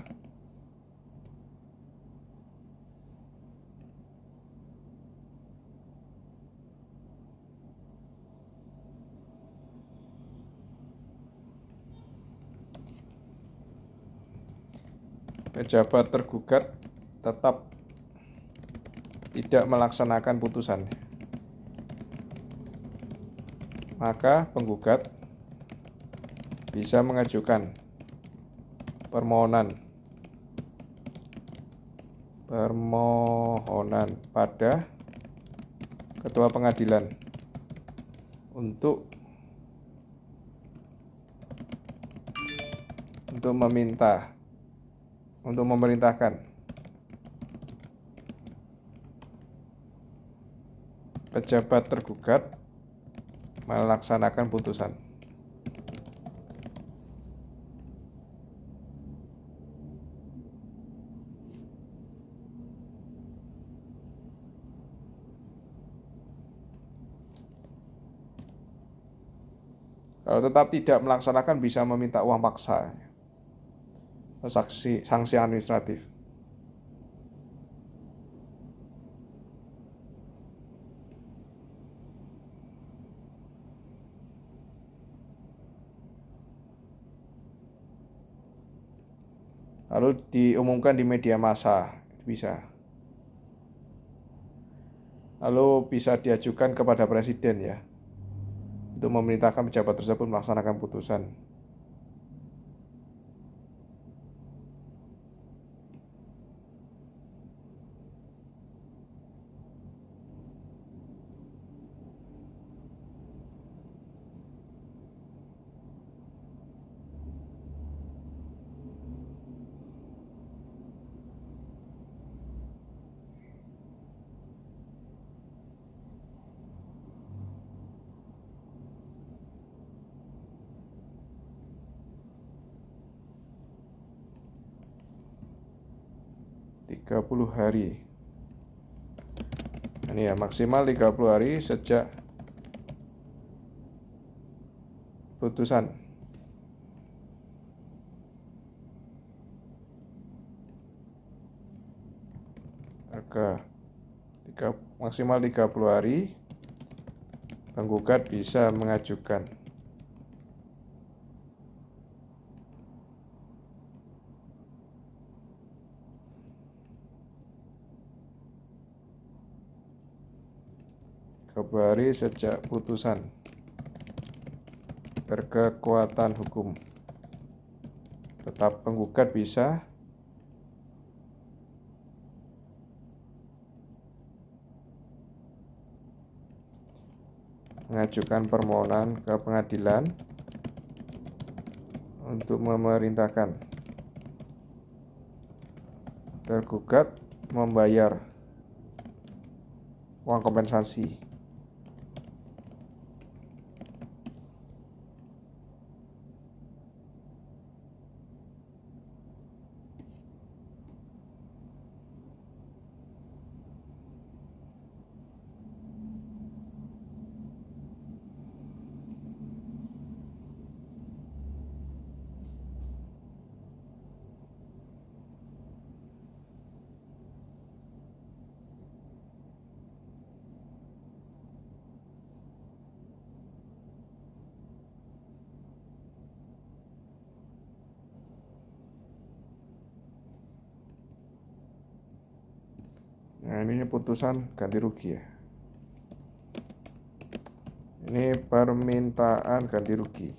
S1: pejabat tergugat tetap tidak melaksanakan putusan, maka penggugat bisa mengajukan permohonan pada ketua pengadilan untuk memerintahkan pejabat tergugat melaksanakan putusan. Kalau tetap tidak melaksanakan bisa meminta uang paksa, sanksi administratif. Lalu diumumkan di media massa, bisa. Lalu bisa diajukan kepada presiden ya, untuk memerintahkan pejabat tersebut melaksanakan putusan. Puluh hari. Ini ya, maksimal 30 hari sejak putusan. Maksimal 30 hari penggugat bisa mengajukan. Hari sejak putusan berkekuatan hukum. Tetap penggugat bisa mengajukan permohonan ke pengadilan untuk memerintahkan tergugat membayar uang kompensasi. Nah, ini putusan ganti rugi ya. Ini permintaan ganti rugi.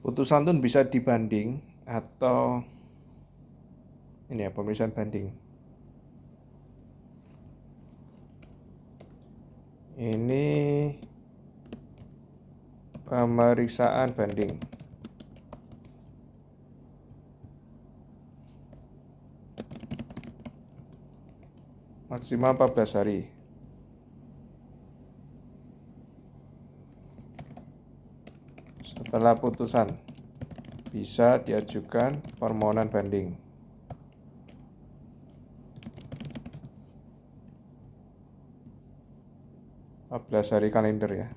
S1: Putusan itu bisa dibanding atau ini ya, pemeriksaan banding. Ini pemeriksaan banding. Maksimal 14 hari. Setelah putusan bisa diajukan permohonan banding. Belas hari kalender ya.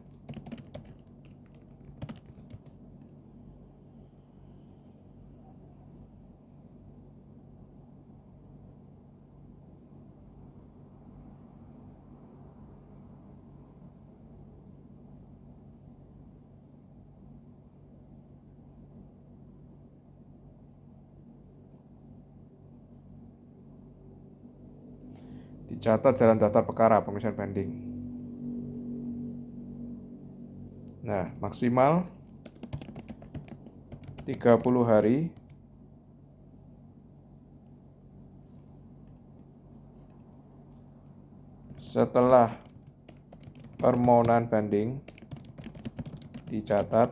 S1: Dicatat dalam daftar perkara pemeriksaan banding. Nah, maksimal 30 hari Setelah permohonan banding dicatat,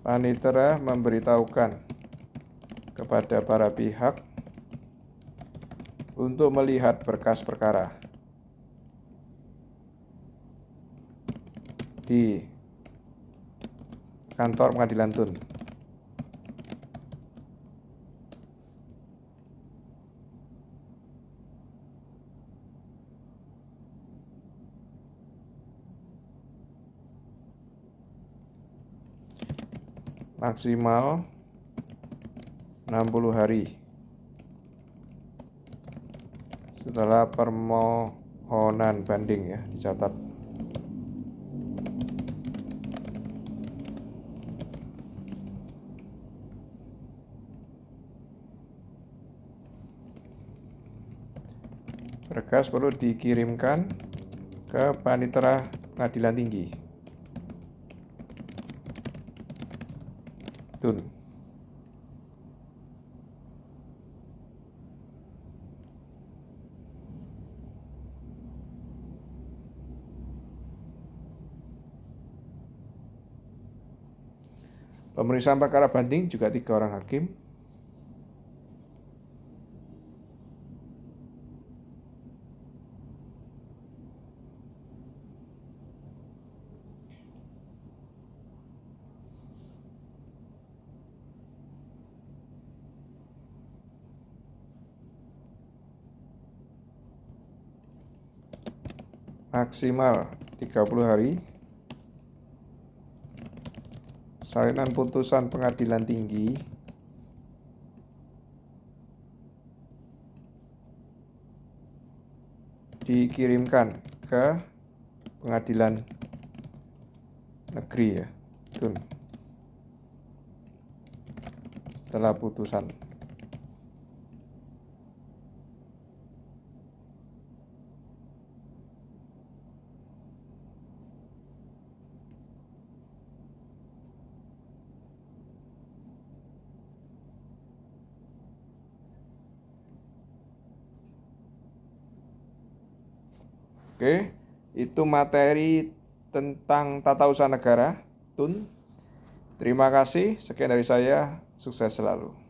S1: panitera memberitahukan kepada para pihak untuk melihat berkas perkara di kantor Pengadilan Tun. Maksimal 60 hari setelah permohonan banding, ya, dicatat. Berkas perlu dikirimkan ke Panitera Pengadilan Tinggi Tun. Pemeriksaan perkara banding juga 3 orang hakim. Maksimal 30 hari. Salinan putusan Pengadilan Tinggi dikirimkan ke Pengadilan Negeri, ya, Tun, setelah putusan. Oke, itu materi tentang tata usaha negara, Tun. Terima kasih, sekian dari saya, sukses selalu.